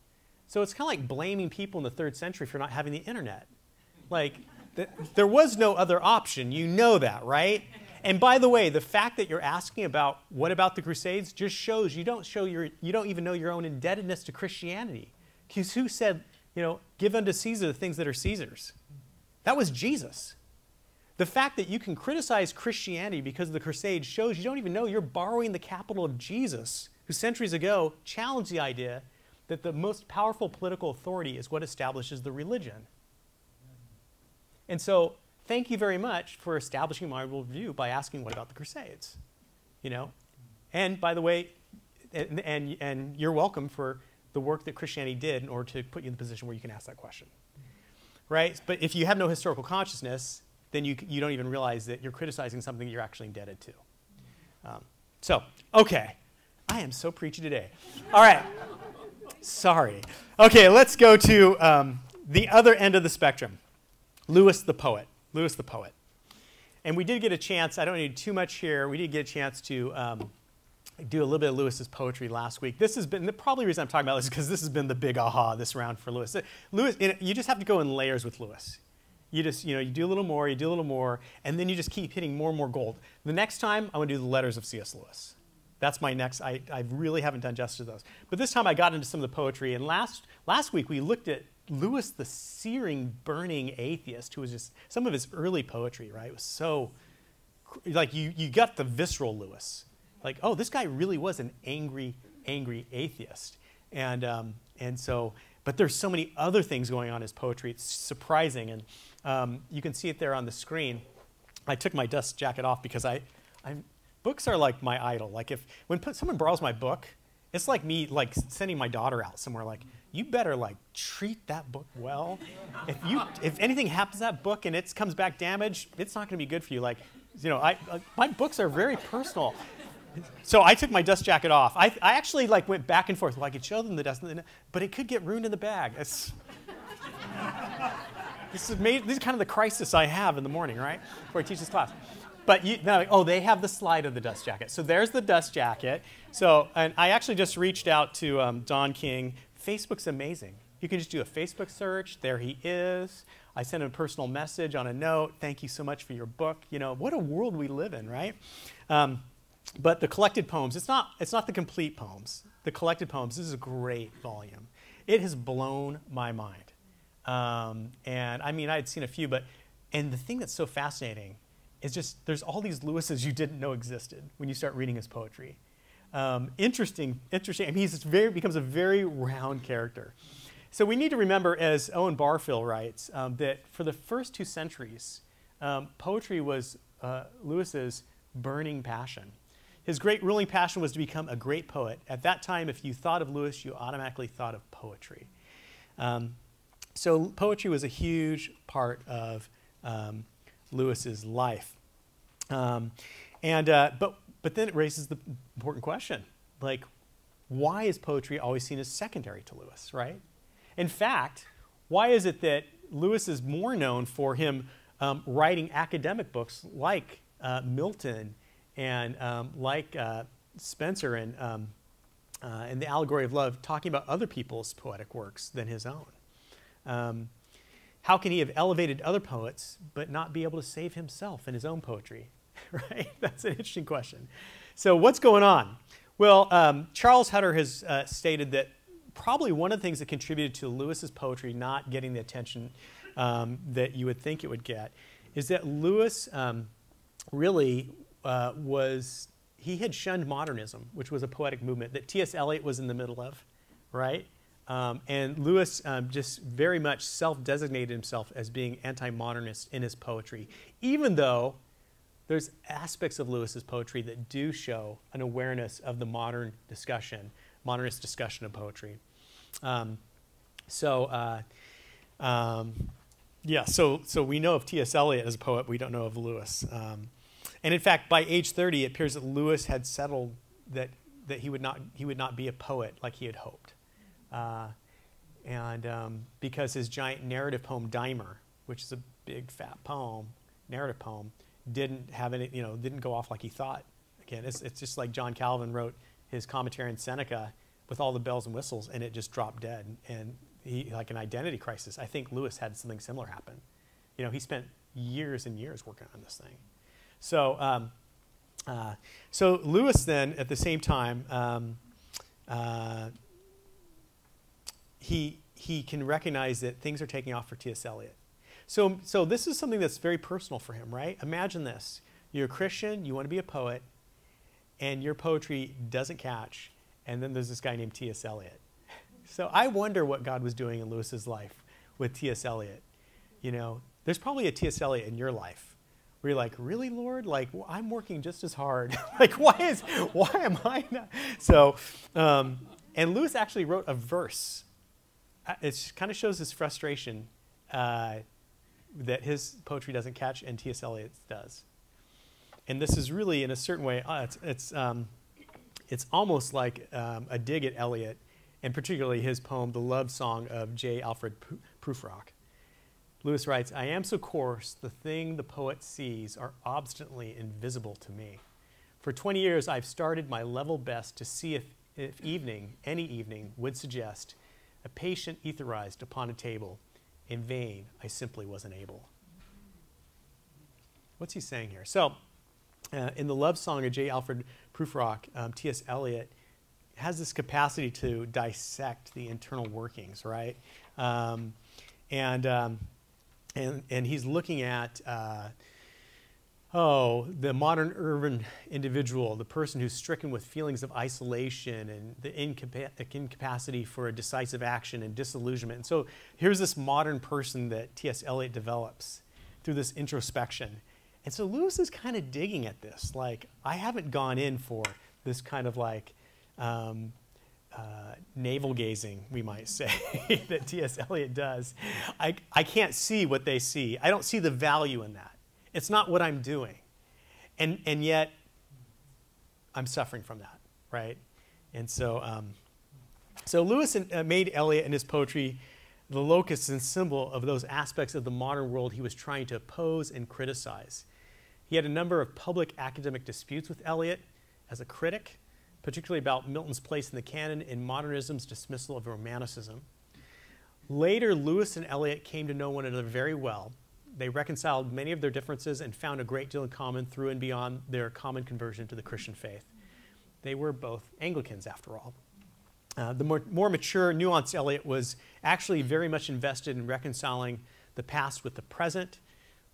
So it's kind of like blaming people in the 3rd century for not having the internet. Like, there was no other option. You know that, right? And by the way, the fact that you're asking about what about the Crusades just shows you don't even know your own indebtedness to Christianity. Because who said, you know, give unto Caesar the things that are Caesar's? That was Jesus. The fact that you can criticize Christianity because of the Crusades shows you don't even know you're borrowing the capital of Jesus, who centuries ago challenged the idea that the most powerful political authority is what establishes the religion. And so, thank you very much for establishing my worldview by asking what about the Crusades, you know? And by the way, and you're welcome for the work that Christianity did in order to put you in the position where you can ask that question, right? But if you have no historical consciousness, then you don't even realize that you're criticizing something you're actually indebted to. Okay. I am so preachy today. All right. Sorry. Okay, let's go to the other end of the spectrum. Lewis the poet. Lewis the poet. And we did get a chance, I don't need too much here, we did get a chance to do a little bit of Lewis's poetry last week. This has been, the probably reason I'm talking about this is because this has been the big aha this round for Lewis. Lewis, you just have to go in layers with Lewis. You just, you do a little more, you do a little more, and then you just keep hitting more and more gold. The next time, I'm going to do the letters of C.S. Lewis. That's my next, I really haven't done justice to those. But this time I got into some of the poetry, and last week we looked at Lewis the searing, burning atheist, who was just, some of his early poetry, right? It was so, like you got the visceral Lewis. Like, oh, this guy really was an angry, angry atheist. And so, but there's so many other things going on in his poetry. It's surprising. And you can see it there on the screen. I took my dust jacket off because books are like my idol. Like when someone borrows my book, it's like me like sending my daughter out somewhere. Like, you better like treat that book well. If anything happens to that book and it comes back damaged, it's not going to be good for you. Like, my books are very personal. So I took my dust jacket off. I actually like went back and forth. Well, I could show them the dust, but it could get ruined in the bag. This is kind of the crisis I have in the morning, right, before I teach this class. But they have the slide of the dust jacket. So there's the dust jacket. So, and I actually just reached out to Don King. Facebook's amazing. You can just do a Facebook search. There he is. I sent him a personal message on a note. Thank you so much for your book. What a world we live in, right? But the collected poems, it's not the complete poems. The collected poems, this is a great volume. It has blown my mind. And I mean, I had seen a few, and the thing that's so fascinating is just there's all these Lewises you didn't know existed when you start reading his poetry. Interesting. I mean, he becomes a very round character. So we need to remember, as Owen Barfield writes, that for the first 2 centuries, poetry was Lewis's burning passion. His great ruling passion was to become a great poet. At that time, if you thought of Lewis, you automatically thought of poetry. So poetry was a huge part of Lewis's life. But then it raises the important question, like, why is poetry always seen as secondary to Lewis, right? In fact, why is it that Lewis is more known for him writing academic books like Milton and like Spencer and The Allegory of Love, talking about other people's poetic works than his own? How can he have elevated other poets but not be able to save himself in his own poetry? Right? That's an interesting question. So what's going on? Well, Charles Hutter has stated that probably one of the things that contributed to Lewis's poetry not getting the attention that you would think it would get is that Lewis really he had shunned modernism, which was a poetic movement that T.S. Eliot was in the middle of, right? And Lewis just very much self-designated himself as being anti-modernist in his poetry, even though there's aspects of Lewis's poetry that do show an awareness of the modernist discussion of poetry. So we know of T.S. Eliot as a poet. We don't know of Lewis. And in fact, by age 30, it appears that Lewis had settled that he would not be a poet like he had hoped. Because his giant narrative poem, Dimer, which is a big, fat poem, narrative poem, didn't go off like he thought. Again, it's just like John Calvin wrote his commentary on Seneca with all the bells and whistles, and it just dropped dead. And he, like an identity crisis. I think Lewis had something similar happen. He spent years and years working on this thing. So Lewis then, at the same time, he can recognize that things are taking off for T.S. Eliot. So this is something that's very personal for him, right? Imagine this. You're a Christian, you want to be a poet, and your poetry doesn't catch, and then there's this guy named T.S. Eliot. So I wonder what God was doing in Lewis's life with T.S. Eliot. There's probably a T.S. Eliot in your life where you're like, really, Lord? Like, I'm working just as hard. Like, why am I not? So, and Lewis actually wrote a verse. It kind of shows his frustration that his poetry doesn't catch and T.S. Eliot's does. And this is really, in a certain way, it's almost like a dig at Eliot, and particularly his poem, The Love Song of J. Alfred Prufrock. Lewis writes, I am so coarse, the thing the poet sees are obstinately invisible to me. For 20 years, I've started my level best to see if any evening would suggest a patient etherized upon a table. In vain, I simply wasn't able. What's he saying here? So, in The Love Song of J. Alfred Prufrock, T.S. Eliot has this capacity to dissect the internal workings, right? And he's looking at the modern urban individual, the person who's stricken with feelings of isolation and the incapacity for a decisive action and disillusionment. And so here's this modern person that T.S. Eliot develops through this introspection. And so Lewis is kind of digging at this. Like, I haven't gone in for this kind of like navel gazing, we might say, that T.S. Eliot does. I can't see what they see. I don't see the value in that. It's not what I'm doing. And yet, I'm suffering from that, right? And so Lewis made Eliot and his poetry the locus and symbol of those aspects of the modern world he was trying to oppose and criticize. He had a number of public academic disputes with Eliot as a critic, particularly about Milton's place in the canon and modernism's dismissal of Romanticism. Later, Lewis and Eliot came to know one another very well. They reconciled many of their differences and found a great deal in common through and beyond their common conversion to the Christian faith. They were both Anglicans, after all. The more mature, nuanced Eliot was actually very much invested in reconciling the past with the present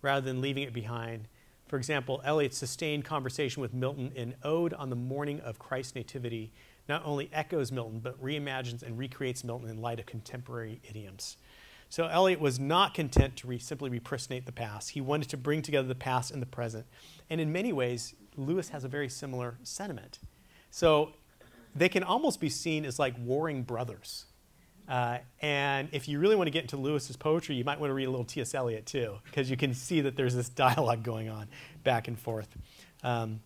rather than leaving it behind. For example, Eliot's sustained conversation with Milton in Ode on the Morning of Christ's Nativity not only echoes Milton, but reimagines and recreates Milton in light of contemporary idioms. So Eliot was not content to simply repristinate the past. He wanted to bring together the past and the present. And in many ways, Lewis has a very similar sentiment. So they can almost be seen as like warring brothers. And if you really want to get into Lewis's poetry, you might want to read a little T.S. Eliot too, because you can see that there's this dialogue going on back and forth. So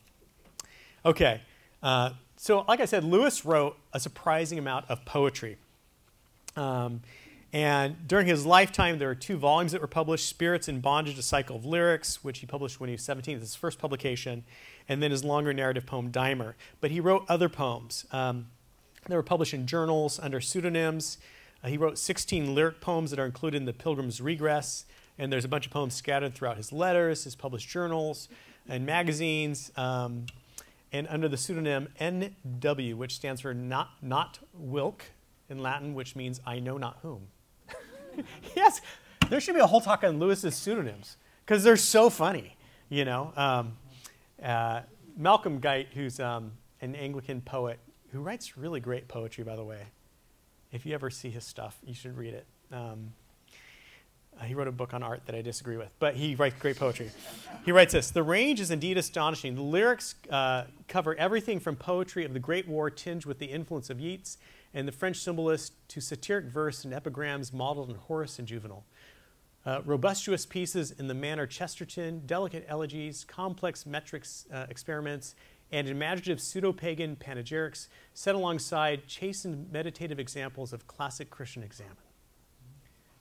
like I said, Lewis wrote a surprising amount of poetry. And during his lifetime, there are 2 volumes that were published, Spirits in Bondage, a Cycle of Lyrics, which he published when he was 17. This is his first publication, and then his longer narrative poem, Dimer. But he wrote other poems. They were published in journals under pseudonyms. He wrote 16 lyric poems that are included in the Pilgrim's Regress, and there's a bunch of poems scattered throughout his letters, his published journals, and magazines, and under the pseudonym N.W., which stands for not Wilk in Latin, which means I know not whom. Yes, there should be a whole talk on Lewis's pseudonyms, because they're so funny, you know. Malcolm Guite, who's an Anglican poet, who writes really great poetry, by the way. If you ever see his stuff, you should read it. He wrote a book on art that I disagree with, but he writes great poetry. He writes this: "The range is indeed astonishing. The lyrics cover everything from poetry of the Great War tinged with the influence of Yeats and the French symbolist to satiric verse and epigrams modeled on Horace and Juvenal. Robustuous pieces in the manner Chesterton, delicate elegies, complex metrics experiments, and imaginative pseudo-pagan panegyrics set alongside chastened meditative examples of classic Christian examen."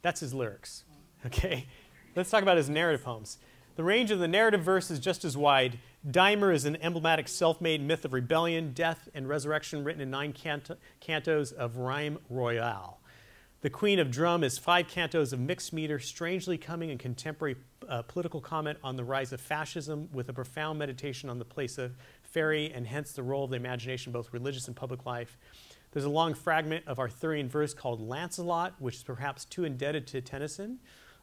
That's his lyrics. Okay, let's talk about his narrative poems. The range of the narrative verse is just as wide. Dimer is an emblematic self-made myth of rebellion, death, and resurrection written in 9 cantos of rhyme royale. The Queen of Drum is 5 cantos of mixed meter, strangely coming in contemporary political comment on the rise of fascism with a profound meditation on the place of fairy and hence the role of the imagination, both religious and public life. There's a long fragment of Arthurian verse called Lancelot, which is perhaps too indebted to Tennyson.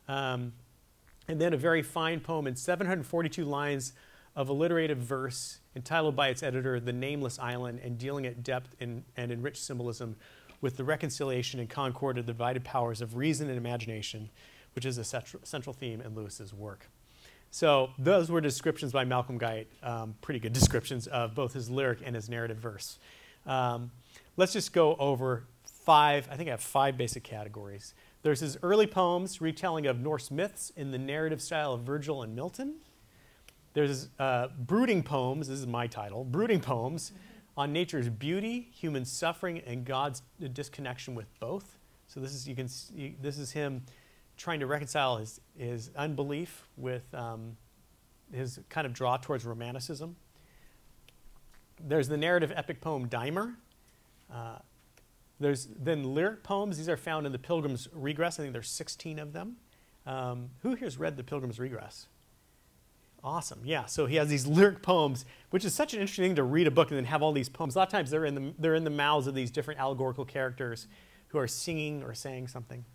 And then a very fine poem in 742 lines of alliterative verse entitled by its editor, The Nameless Island, and dealing at depth and enriched symbolism with the reconciliation and concord of the divided powers of reason and imagination, which is a central theme in Lewis's work. So those were descriptions by Malcolm Guite, pretty good descriptions of both his lyric and his narrative verse. Let's just go over 5, I think I have 5 basic categories. There's his early poems, retelling of Norse myths in the narrative style of Virgil and Milton. There's brooding poems, this is my title, brooding poems on nature's beauty, human suffering, and God's disconnection with both. So this is, this is him trying to reconcile his unbelief with his kind of draw towards romanticism. There's the narrative epic poem Dimer. There's then lyric poems. These are found in the Pilgrim's Regress. I think there's 16 of them. Who here's read the Pilgrim's Regress? Awesome, yeah. So he has these lyric poems, which is such an interesting thing to read a book and then have all these poems. A lot of times they're in the mouths of these different allegorical characters who are singing or saying something.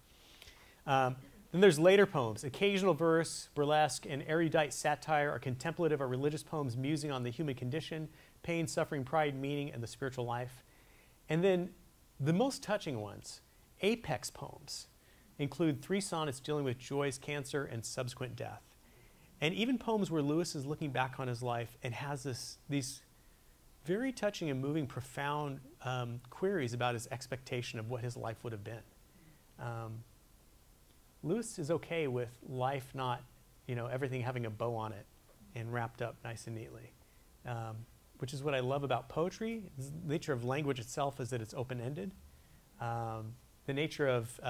Then there's later poems. Occasional verse, burlesque, and erudite satire are contemplative or religious poems musing on the human condition, pain, suffering, pride, meaning, and the spiritual life. And then the most touching ones, apex poems, include 3 sonnets dealing with joys, cancer, and subsequent death. And even poems where Lewis is looking back on his life and has these very touching and moving, profound queries about his expectation of what his life would have been. Lewis is okay with life not, everything having a bow on it and wrapped up nice and neatly, which is what I love about poetry. The nature of language itself is that it's open-ended. The nature of,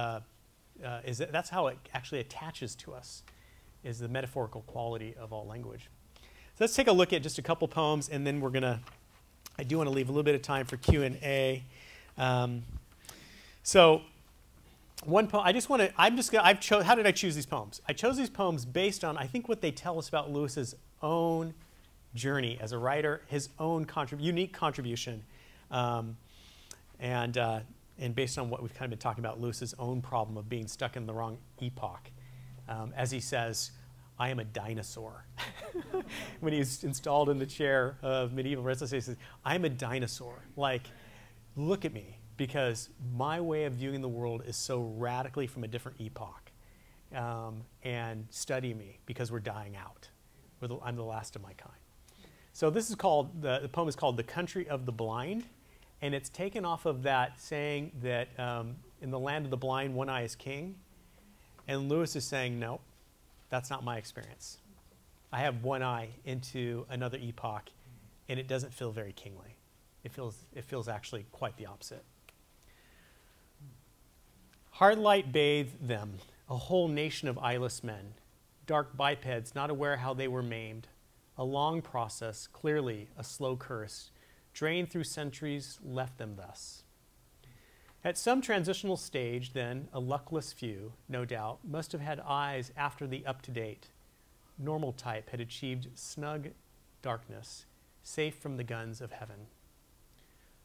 that's how it actually attaches to us, is the metaphorical quality of all language. let's take a look at just a couple poems, and then I do want to leave a little bit of time for Q&A. So one poem, how did I choose these poems? I chose these poems based on, I think, what they tell us about Lewis's own journey as a writer, his own unique contribution, and based on what we've kind of been talking about, Lewis's own problem of being stuck in the wrong epoch. As he says, I am a dinosaur. When he's installed in the chair of medieval restlessness, he says, I'm a dinosaur. Like, look at me, because my way of viewing the world is so radically from a different epoch. And study me, because we're dying out. I'm the last of my kind. So this is called, the poem is called The Country of the Blind, and it's taken off of that saying that in the land of the blind, one eye is king. And Lewis is saying, no, that's not my experience. I have one eye into another epoch, and it doesn't feel very kingly. It feels actually quite the opposite. Hard light bathed them, a whole nation of eyeless men, dark bipeds not aware how they were maimed, a long process, clearly a slow curse, drained through centuries, left them thus. At some transitional stage, then, a luckless few, no doubt, must have had eyes after the up-to-date. Normal type had achieved snug darkness, safe from the guns of heaven,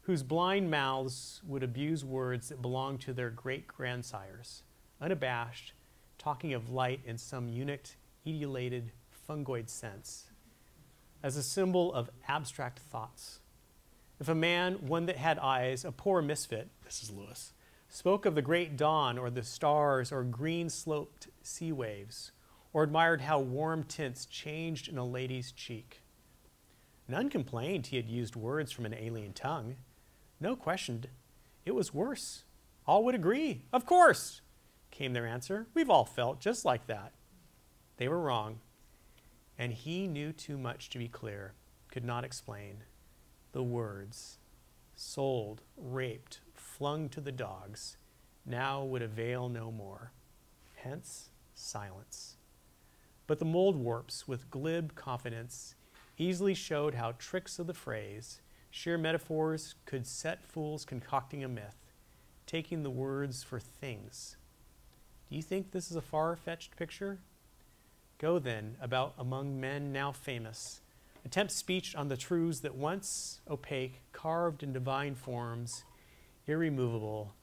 whose blind mouths would abuse words that belonged to their great-grandsires, unabashed, talking of light in some eunuch, etiolated, fungoid sense, as a symbol of abstract thoughts. If a man, one that had eyes, a poor misfit, this is Lewis, spoke of the great dawn or the stars or green-sloped sea waves, or admired how warm tints changed in a lady's cheek. None complained he had used words from an alien tongue. No questioned. It was worse. All would agree. Of course, came their answer. We've all felt just like that. They were wrong, and he knew too much to be clear, could not explain. The words, sold, raped, flung to the dogs, now would avail no more. Hence, silence. But the mold warps, with glib confidence, easily showed how tricks of the phrase, sheer metaphors, could set fools concocting a myth, taking the words for things. Do you think this is a far-fetched picture? Go then, about among men now famous, attempt speech on the truths that once opaque, carved in divine forms, irremovable,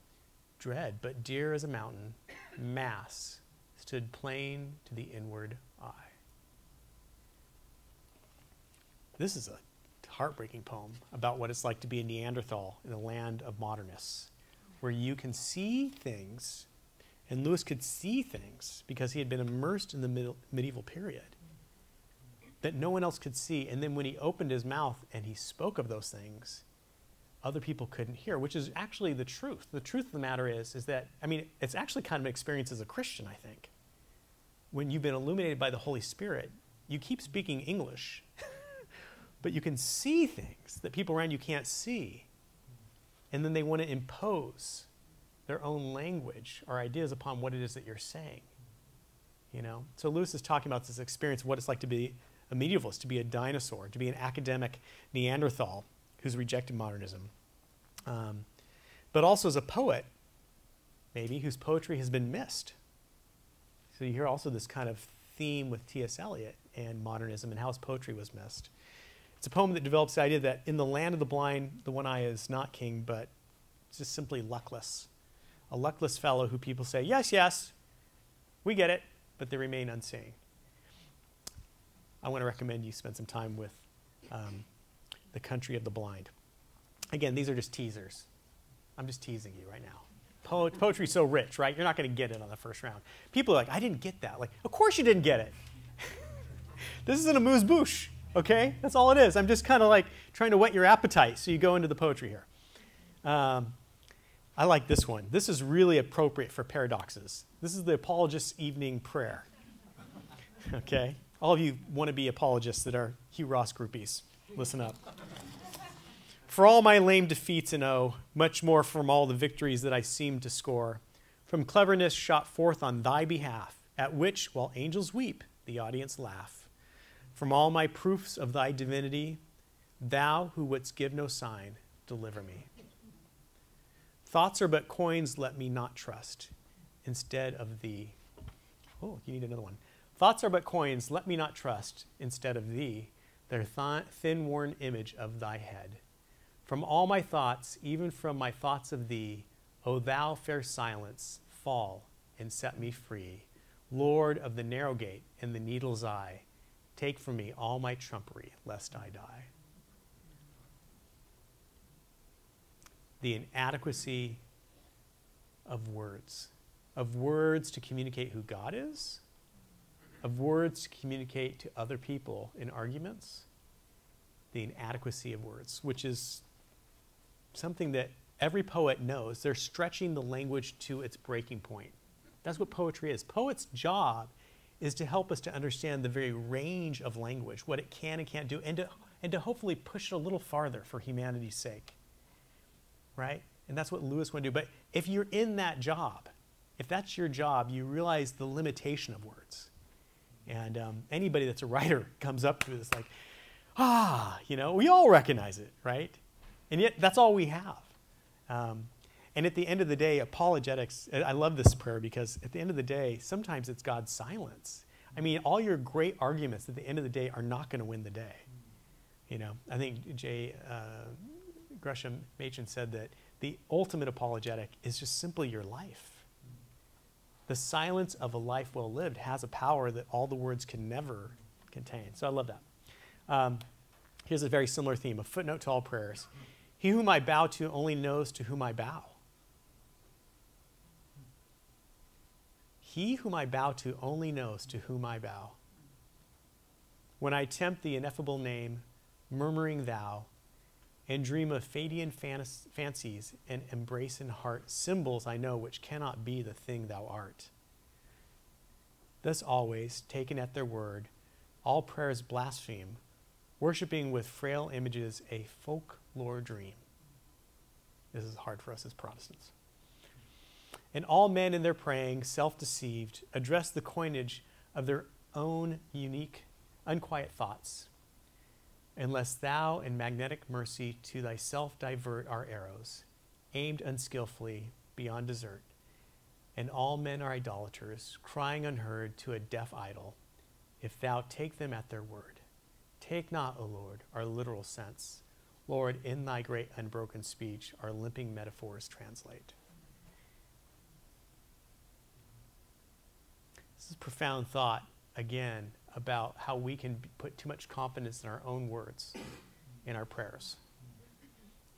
dread but dear as a mountain, mass, stood plain to the inward eye. This is a heartbreaking poem about what it's like to be a Neanderthal in the land of modernists, where you can see things, and Lewis could see things because he had been immersed in the medieval period that no one else could see. And then when he opened his mouth and he spoke of those things, other people couldn't hear, which is actually the truth. The truth of the matter is that, I mean, it's actually kind of an experience as a Christian, I think. When you've been illuminated by the Holy Spirit, you keep speaking English, but you can see things that people around you can't see. And then they want to impose their own language or ideas upon what it is that you're saying. You know? So Lewis is talking about this experience of what it's like to be a medievalist, to be a dinosaur, to be an academic Neanderthal who's rejected modernism. But also as a poet, maybe, whose poetry has been missed. So you hear also this kind of theme with T.S. Eliot and modernism and how his poetry was missed. It's a poem that develops the idea that in the land of the blind, the one eye is not king, but it's just simply luckless. A luckless fellow who people say, yes, yes, we get it, but they remain unseeing. I want to recommend you spend some time with The Country of the Blind. Again, these are just teasers. I'm just teasing you right now. Poetry's so rich, right? You're not going to get it on the first round. People are like, I didn't get that. Like, of course you didn't get it. This isn't a amuse-bouche, okay? That's all it is. I'm just kind of like trying to whet your appetite so you go into the poetry here. I like this one. This is really appropriate for paradoxes. This is the apologist's evening prayer. Okay? All of you want to be apologists that are Hugh Ross groupies. Listen up. For all my lame defeats and much more from all the victories that I seemed to score, from cleverness shot forth on thy behalf, at which, while angels weep, the audience laugh. From all my proofs of thy divinity, thou who wouldst give no sign, deliver me. Thoughts are but coins, let me not trust, instead of thee. Oh, you need another one. Thoughts are but coins, let me not trust, instead of thee, their thin-worn image of thy head. From all my thoughts, even from my thoughts of thee, O thou fair silence, fall and set me free. Lord of the narrow gate and the needle's eye, take from me all my trumpery, lest I die. The inadequacy of words to communicate who God is, of words to communicate to other people in arguments, the inadequacy of words, which is something that every poet knows. They're stretching the language to its breaking point. That's what poetry is. Poet's job is to help us to understand the very range of language, what it can and can't do, and to hopefully push it a little farther for humanity's sake, right? And that's what Lewis wanted to do. But if you're in that job, if that's your job, you realize the limitation of words. And anybody that's a writer comes up to this like, we all recognize it, right? And yet that's all we have. And at the end of the day, apologetics, I love this prayer because at the end of the day, sometimes it's God's silence. I mean, all your great arguments at the end of the day are not going to win the day. I think J. Gresham Machen said that the ultimate apologetic is just simply your life. The silence of a life well lived has a power that all the words can never contain. So I love that. Here's a very similar theme, a footnote to all prayers. He whom I bow to only knows to whom I bow. He whom I bow to only knows to whom I bow. When I tempt the ineffable name, murmuring thou, and dream of Phadian fancies and embrace in heart symbols I know which cannot be the thing thou art. Thus always, taken at their word, all prayers blaspheme, worshiping with frail images a folklore dream. This is hard for us as Protestants. And all men in their praying, self-deceived, address the coinage of their own unique, unquiet thoughts, unless thou in magnetic mercy to thyself divert our arrows, aimed unskillfully beyond desert. And all men are idolaters, crying unheard to a deaf idol, if thou take them at their word. Take not, O Lord, our literal sense. Lord, in thy great unbroken speech, our limping metaphors translate. This is a profound thought, again, about how we can put too much confidence in our own words, in our prayers.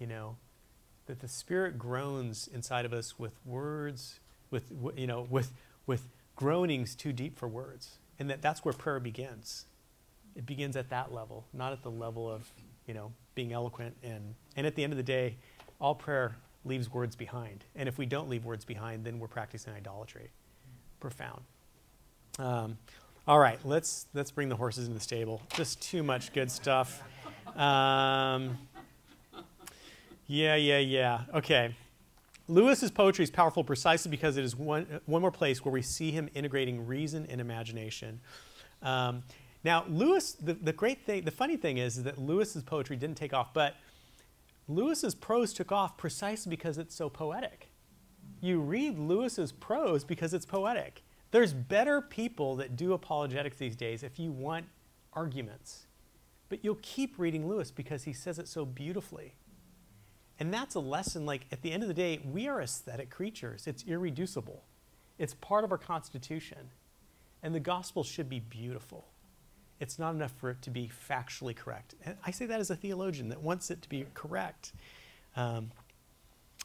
That the Spirit groans inside of us with words, with groanings too deep for words. And that's where prayer begins. It begins at that level, not at the level of, being eloquent. And at the end of the day, all prayer leaves words behind. And if we don't leave words behind, then we're practicing idolatry. Profound. All right, let's bring the horses in the stable. Just too much good stuff. Okay. Lewis's poetry is powerful precisely because it is one more place where we see him integrating reason and imagination. Now, Lewis, the funny thing is that Lewis's poetry didn't take off, but Lewis's prose took off precisely because it's so poetic. You read Lewis's prose because it's poetic. There's better people that do apologetics these days if you want arguments. But you'll keep reading Lewis because he says it so beautifully. And that's a lesson, like, at the end of the day, we are aesthetic creatures. It's irreducible. It's part of our constitution. And the gospel should be beautiful. It's not enough for it to be factually correct. And I say that as a theologian that wants it to be correct.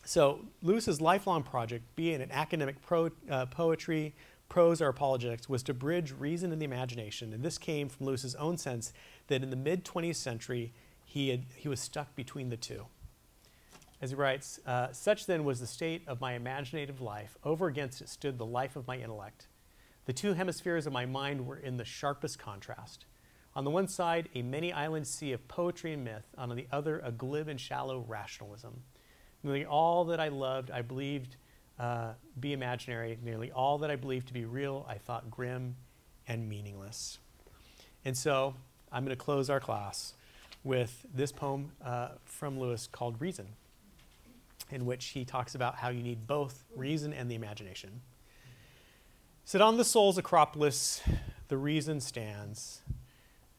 So Lewis's lifelong project, be it an academic poetry, prose, or apologetics, was to bridge reason and the imagination. And this came from Lewis's own sense that in the mid-20th century, he was stuck between the two. As he writes, such then was the state of my imaginative life. Over against it stood the life of my intellect. The two hemispheres of my mind were in the sharpest contrast. On the one side, a many-island sea of poetry and myth. On the other, a glib and shallow rationalism. Nearly all that I loved, I believed be imaginary. Nearly all that I believed to be real, I thought grim and meaningless. And so I'm going to close our class with this poem from Lewis called Reason, in which he talks about how you need both reason and the imagination. Sit on the soul's acropolis, the reason stands,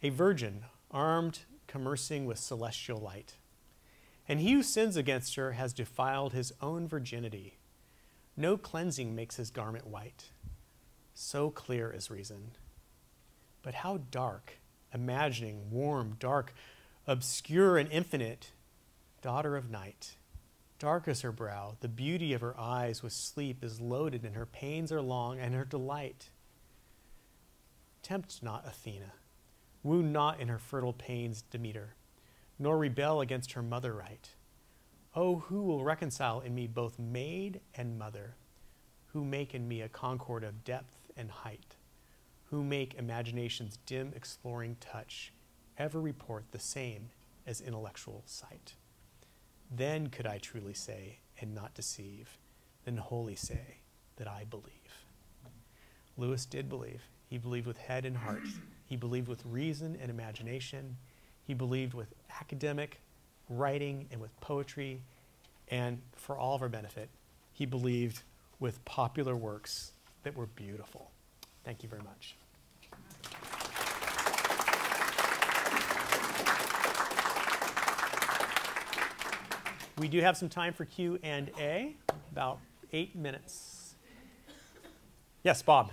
a virgin armed, commercing with celestial light. And he who sins against her has defiled his own virginity. No cleansing makes his garment white. So clear is reason. But how dark, imagining, warm, dark, obscure and infinite, daughter of night. Dark is her brow, the beauty of her eyes with sleep is loaded, and her pains are long, and her delight. Tempt not Athena, wound not in her fertile pains Demeter, nor rebel against her mother right. Oh, who will reconcile in me both maid and mother, who make in me a concord of depth and height, who make imagination's dim exploring touch ever report the same as intellectual sight. Then could I truly say, and not deceive, then wholly say that I believe. Lewis did believe. He believed with head and heart. He believed with reason and imagination. He believed with academic writing and with poetry. And for all of our benefit, he believed with popular works that were beautiful. Thank you very much. We do have some time for Q&A, about 8 minutes. Yes, Bob.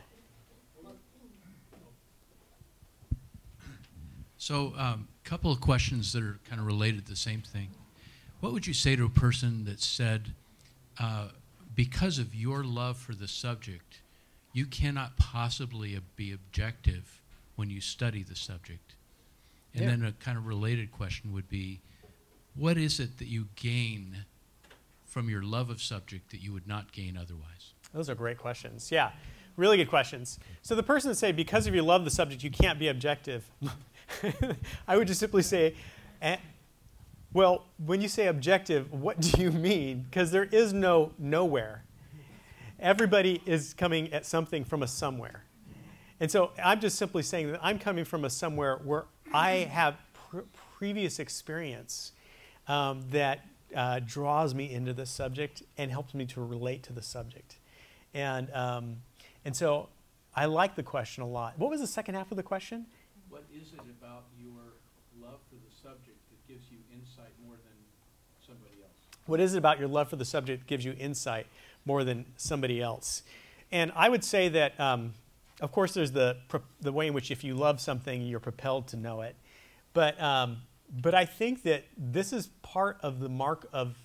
So a couple of questions that are kind of related to the same thing. What would you say to a person that said, because of your love for the subject, you cannot possibly be objective when you study the subject? And then a kind of related question would be, what is it that you gain from your love of subject that you would not gain otherwise? Those are great questions. Yeah, really good questions. So the person that say, because of your love of the subject, you can't be objective, I would just simply say, well, when you say objective, what do you mean? Because there is no nowhere. Everybody is coming at something from a somewhere. And so I'm just simply saying that I'm coming from a somewhere where I have previous experience that draws me into the subject and helps me to relate to the subject. And so I like the question a lot. What was the second half of the question? What is it about your love for the subject that gives you insight more than somebody else? What is it about your love for the subject that gives you insight more than somebody else? And I would say that, of course, there's the way in which if you love something, you're propelled to know it. But I think that this is part of the mark of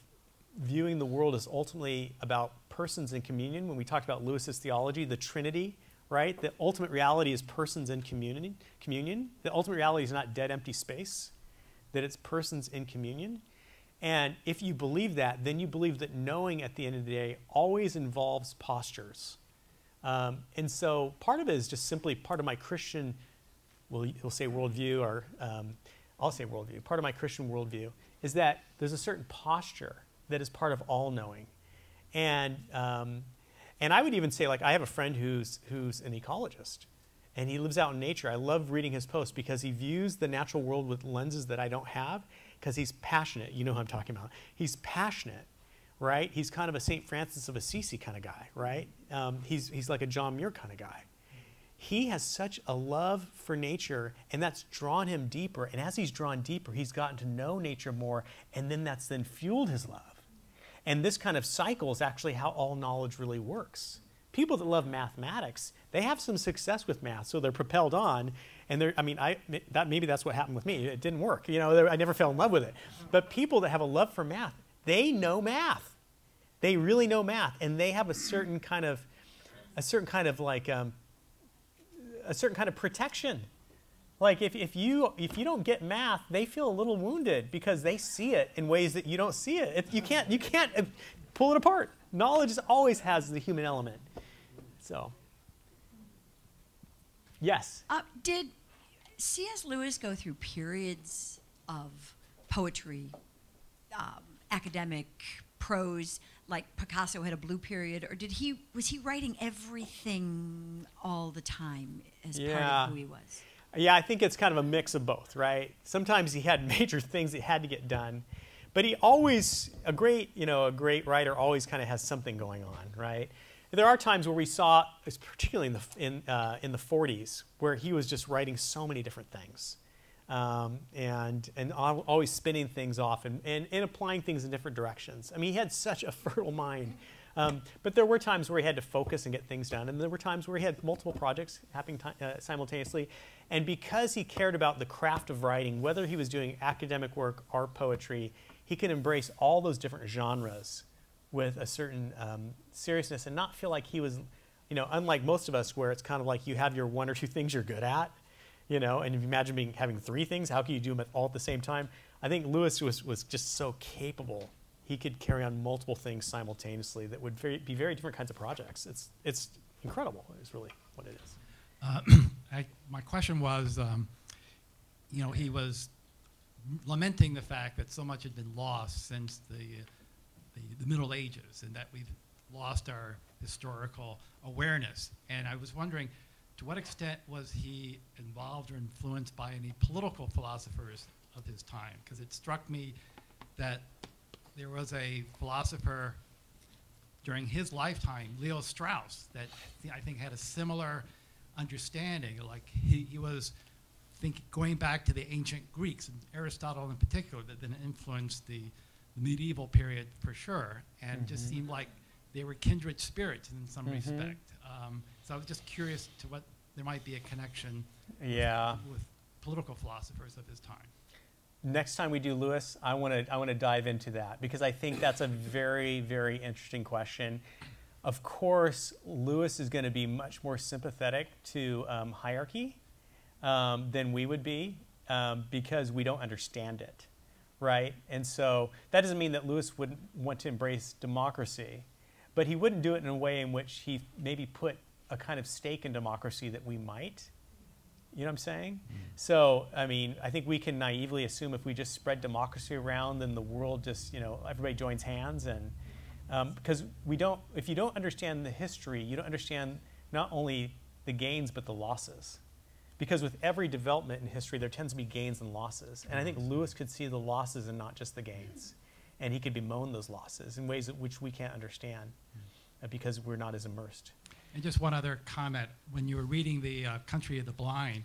viewing the world as ultimately about persons in communion. When we talked about Lewis's theology, the Trinity, right? The ultimate reality is persons in communion. The ultimate reality is not dead, empty space, that it's persons in communion. And if you believe that, then you believe that knowing at the end of the day always involves postures. And so part of it is just simply part of my Christian, well, you'll say worldview, or I'll say worldview. Part of my Christian worldview is that there's a certain posture that is part of all knowing. And I would even say, like, I have a friend who's an ecologist, and he lives out in nature. I love reading his posts because he views the natural world with lenses that I don't have, because he's passionate. You know who I'm talking about. He's passionate, right? He's kind of a St. Francis of Assisi kind of guy, right? He's like a John Muir kind of guy. He has such a love for nature, and that's drawn him deeper. And as he's drawn deeper, he's gotten to know nature more, and then that's then fueled his love. And this kind of cycle is actually how all knowledge really works. People that love mathematics, they have some success with math, so they're propelled on. And maybe that's what happened with me. It didn't work. You know, I never fell in love with it. But people that have a love for math, they know They really know math, and they have a certain kind of protection. Like if you don't get math, they feel a little wounded because they see it in ways that you don't see it. You can't pull it apart. Knowledge always has the human element. So, yes. Did C.S. Lewis go through periods of poetry, academic prose, like Picasso had a blue period, or was he writing everything all the time as part of who he was? Yeah, I think it's kind of a mix of both, right? Sometimes he had major things that had to get done, but he always, a great writer always kind of has something going on, right? There are times where we saw, particularly in the 40s, where he was just writing so many different things, and always spinning things off and applying things in different directions. I mean, he had such a fertile mind. But there were times where he had to focus and get things done, and there were times where he had multiple projects happening simultaneously. And because he cared about the craft of writing, whether he was doing academic work or poetry, he could embrace all those different genres with a certain seriousness and not feel like he was, unlike most of us, where it's kind of like you have your one or two things you're good at, and if you imagine having three things, how can you do them all at the same time? I think Lewis was just so capable. He could carry on multiple things simultaneously that would be very different kinds of projects. It's incredible. Is really what it is. My question was, he was lamenting the fact that so much had been lost since the Middle Ages, and that we've lost our historical awareness. And I was wondering, to what extent was he involved or influenced by any political philosophers of his time? Because it struck me that there was a philosopher during his lifetime, Leo Strauss, that I think had a similar understanding. Like he was going back to the ancient Greeks, and Aristotle in particular, that then influenced the medieval period for sure, and just seemed like they were kindred spirits in some respect. So I was just curious to what there might be a connection with political philosophers of his time. Next time we do Lewis, I want to dive into that, because I think that's a very, very interesting question. Of course, Lewis is going to be much more sympathetic to hierarchy than we would be, because we don't understand it, right? And so that doesn't mean that Lewis wouldn't want to embrace democracy, but he wouldn't do it in a way in which he maybe put a kind of stake in democracy that we might. You know what I'm saying? So, I mean, I think we can naively assume if we just spread democracy around, then the world just, everybody joins hands. And because if you don't understand the history, you don't understand not only the gains, but the losses. Because with every development in history, there tends to be gains and losses. And I think Lewis could see the losses and not just the gains. And he could bemoan those losses in ways which we can't understand because we're not as immersed. And just one other comment. When you were reading The Country of the Blind,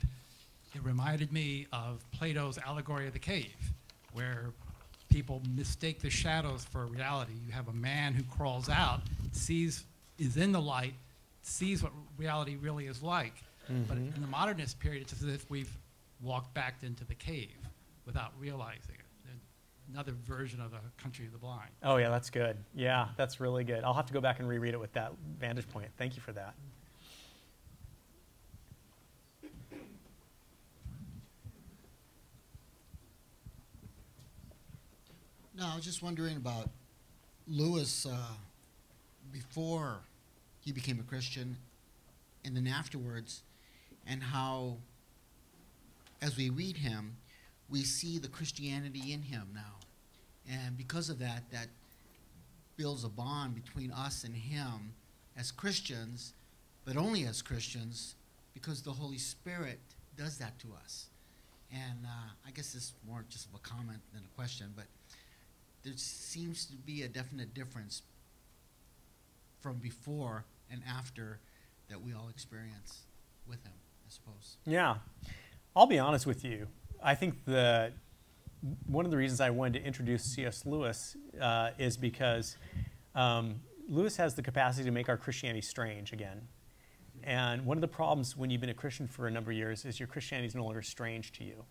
it reminded me of Plato's allegory of the cave, where people mistake the shadows for reality. You have a man who crawls out, is in the light, sees what reality really is like. But in the modernist period, it's as if we've walked back into the cave without realizing it. Another version of The Country of the Blind. Oh, yeah, that's good. Yeah, that's really good. I'll have to go back and reread it with that vantage point. Thank you for that. No, I was just wondering about Lewis before he became a Christian and then afterwards, and how, as we read him, we see the Christianity in him now. And because of that, that builds a bond between us and him as Christians, but only as Christians, because the Holy Spirit does that to us. And I guess this is more just of a comment than a question, but there seems to be a definite difference from before and after that we all experience with him, I suppose. Yeah. I'll be honest with you. I think one of the reasons I wanted to introduce C.S. Lewis is because Lewis has the capacity to make our Christianity strange again. And one of the problems when you've been a Christian for a number of years is your Christianity is no longer strange to you.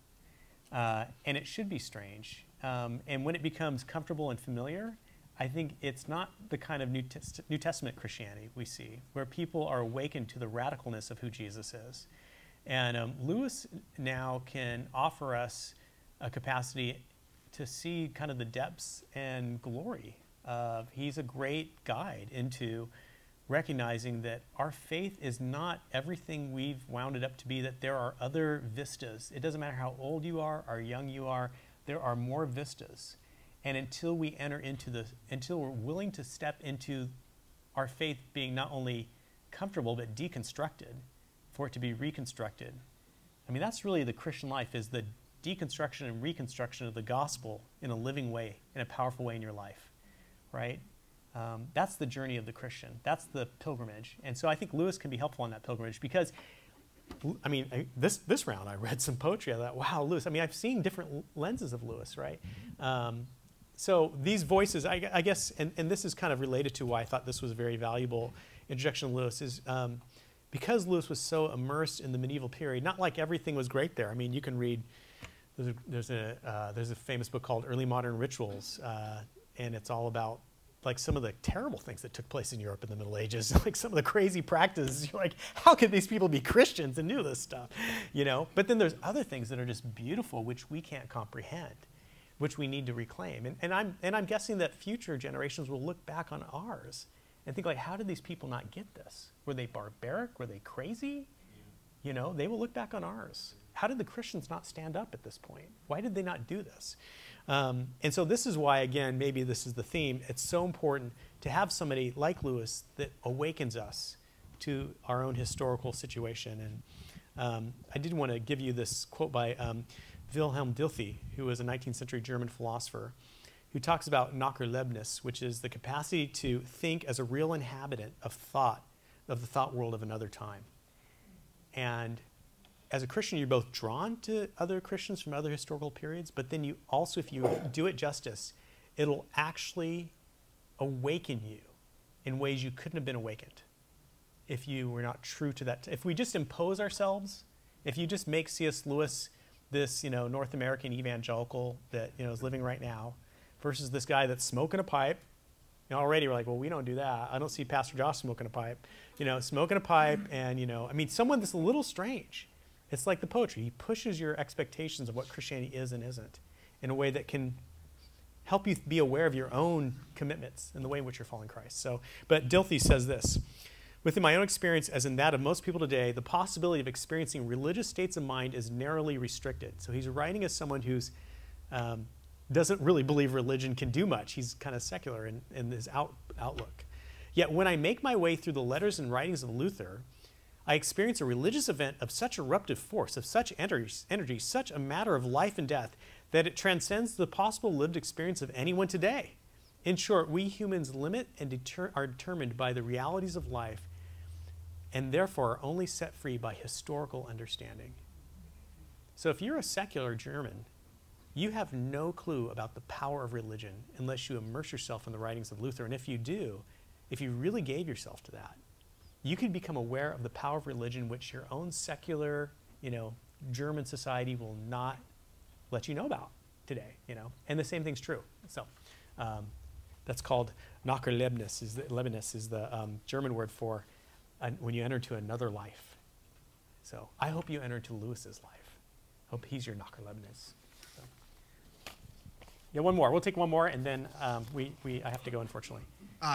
And it should be strange. And when it becomes comfortable and familiar, I think it's not the kind of New Testament Christianity we see, where people are awakened to the radicalness of who Jesus is. And Lewis now can offer us a capacity to see kind of the depths and glory of, he's a great guide into recognizing that our faith is not everything we've wound it up to be, that there are other vistas. It doesn't matter how old you are or young you are, there are more vistas. And until we until we're willing to step into our faith being not only comfortable but deconstructed, for it to be reconstructed, I mean, that's really the Christian life, is the deconstruction and reconstruction of the gospel in a living way, in a powerful way in your life, right? That's the journey of the Christian. That's the pilgrimage. And so I think Lewis can be helpful on that pilgrimage because, I mean, this round I read some poetry. I thought, wow, Lewis. I mean, I've seen different lenses of Lewis, right? So these voices, I guess, and this is kind of related to why I thought this was a very valuable introduction to Lewis, is because Lewis was so immersed in the medieval period, not like everything was great there. I mean, you can read, there's a famous book called Early Modern Rituals, and it's all about like some of the terrible things that took place in Europe in the Middle Ages, like some of the crazy practices. You're like, how could these people be Christians and do this stuff, you know? But then there's other things that are just beautiful, which we can't comprehend, which we need to reclaim. And I'm guessing that future generations will look back on ours and think like, how did these people not get this? Were they barbaric? Were they crazy? You know, they will look back on ours. How did the Christians not stand up at this point? Why did they not do this? And so this is why, again, maybe this is the theme. It's so important to have somebody like Lewis that awakens us to our own historical situation. And I did want to give you this quote by Wilhelm Dilthey, who was a 19th century German philosopher, who talks about Nachterlebnis, which is the capacity to think as a real inhabitant of thought, of the thought world of another time. And as a Christian, you're both drawn to other Christians from other historical periods, but then you also, if you do it justice, it'll actually awaken you in ways you couldn't have been awakened if you were not true to that. If we just impose ourselves, if you just make C.S. Lewis this, North American evangelical that, is living right now, versus this guy that's smoking a pipe, already we're like, well, we don't do that. I don't see Pastor Josh smoking a pipe, smoking a pipe, and, someone that's a little strange. It's like the poetry. He pushes your expectations of what Christianity is and isn't in a way that can help you be aware of your own commitments and the way in which you're following Christ. But Dilthey says this: within my own experience, as in that of most people today, the possibility of experiencing religious states of mind is narrowly restricted. So he's writing as someone who's doesn't really believe religion can do much. He's kind of secular in his outlook. Yet when I make my way through the letters and writings of Luther, I experience a religious event of such eruptive force, of such energy, such a matter of life and death, that it transcends the possible lived experience of anyone today. In short, we humans limit and are determined by the realities of life, and therefore are only set free by historical understanding. So if you're a secular German, you have no clue about the power of religion unless you immerse yourself in the writings of Luther. And if you do, if you really gave yourself to that, you can become aware of the power of religion, which your own secular, German society will not let you know about today, And the same thing's true. So that's called Nachterlebnis, is the German word for when you enter to another life. So I hope you enter to Lewis's life. Hope he's your Nachterlebnis. So. Yeah, one more. We'll take one more, and then I have to go, unfortunately.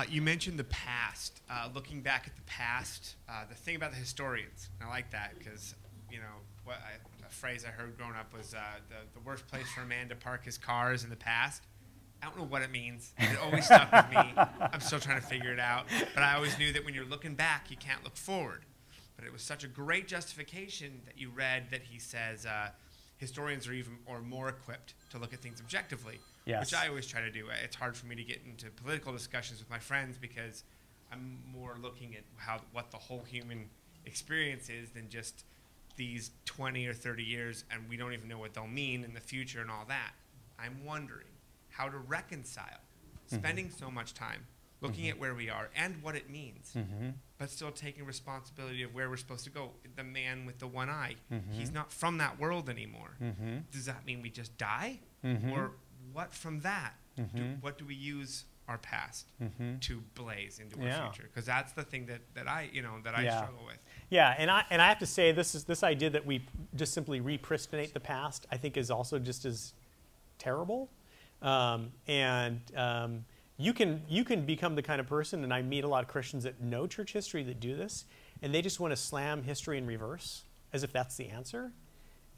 You mentioned the past, looking back at the past. The thing about the historians, and I like that because, a phrase I heard growing up was the worst place for a man to park his car is in the past. I don't know what it means. It always stuck with me. I'm still trying to figure it out. But I always knew that when you're looking back, you can't look forward. But it was such a great justification that you read that he says historians are more equipped to look at things objectively. Yes. Which I always try to do. It's hard for me to get into political discussions with my friends because I'm more looking at what the whole human experience is than just these 20 or 30 years, and we don't even know what they'll mean in the future and all that. I'm wondering how to reconcile spending so much time looking at where we are and what it means, but still taking responsibility of where we're supposed to go. The man with the one eye, he's not from that world anymore. Does that mean we just die? Or what from that? What do we use our past to blaze into our future? Because that's the thing that I struggle with. Yeah, and I have to say this idea that we just simply repristinate the past, I think, is also just as terrible. You can become the kind of person, and I meet a lot of Christians that know church history that do this, and they just want to slam history in reverse as if that's the answer.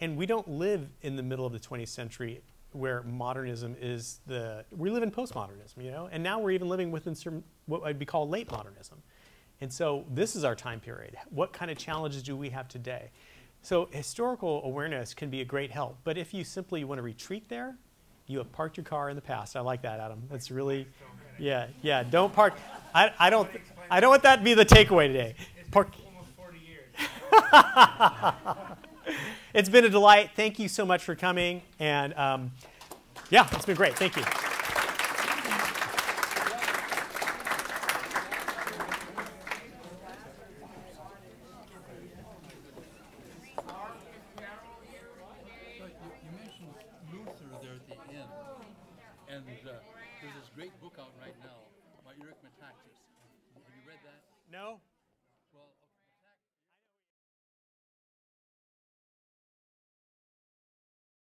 And we don't live in the middle of the 20th century where modernism is we live in postmodernism, and now we're even living within what would be called late modernism. And so this is our time period. What kind of challenges do we have today? So historical awareness can be a great help. But if you simply want to retreat there, you have parked your car in the past. I like that, Adam. That's really, yeah. Don't park. I don't want that to be the takeaway today. Park. Almost 40 years. It's been a delight. Thank you so much for coming. And yeah, it's been great. Thank you. You mentioned Luther there at the end, and there's this great book out right now by Eric Metaxas. Have you read that? No.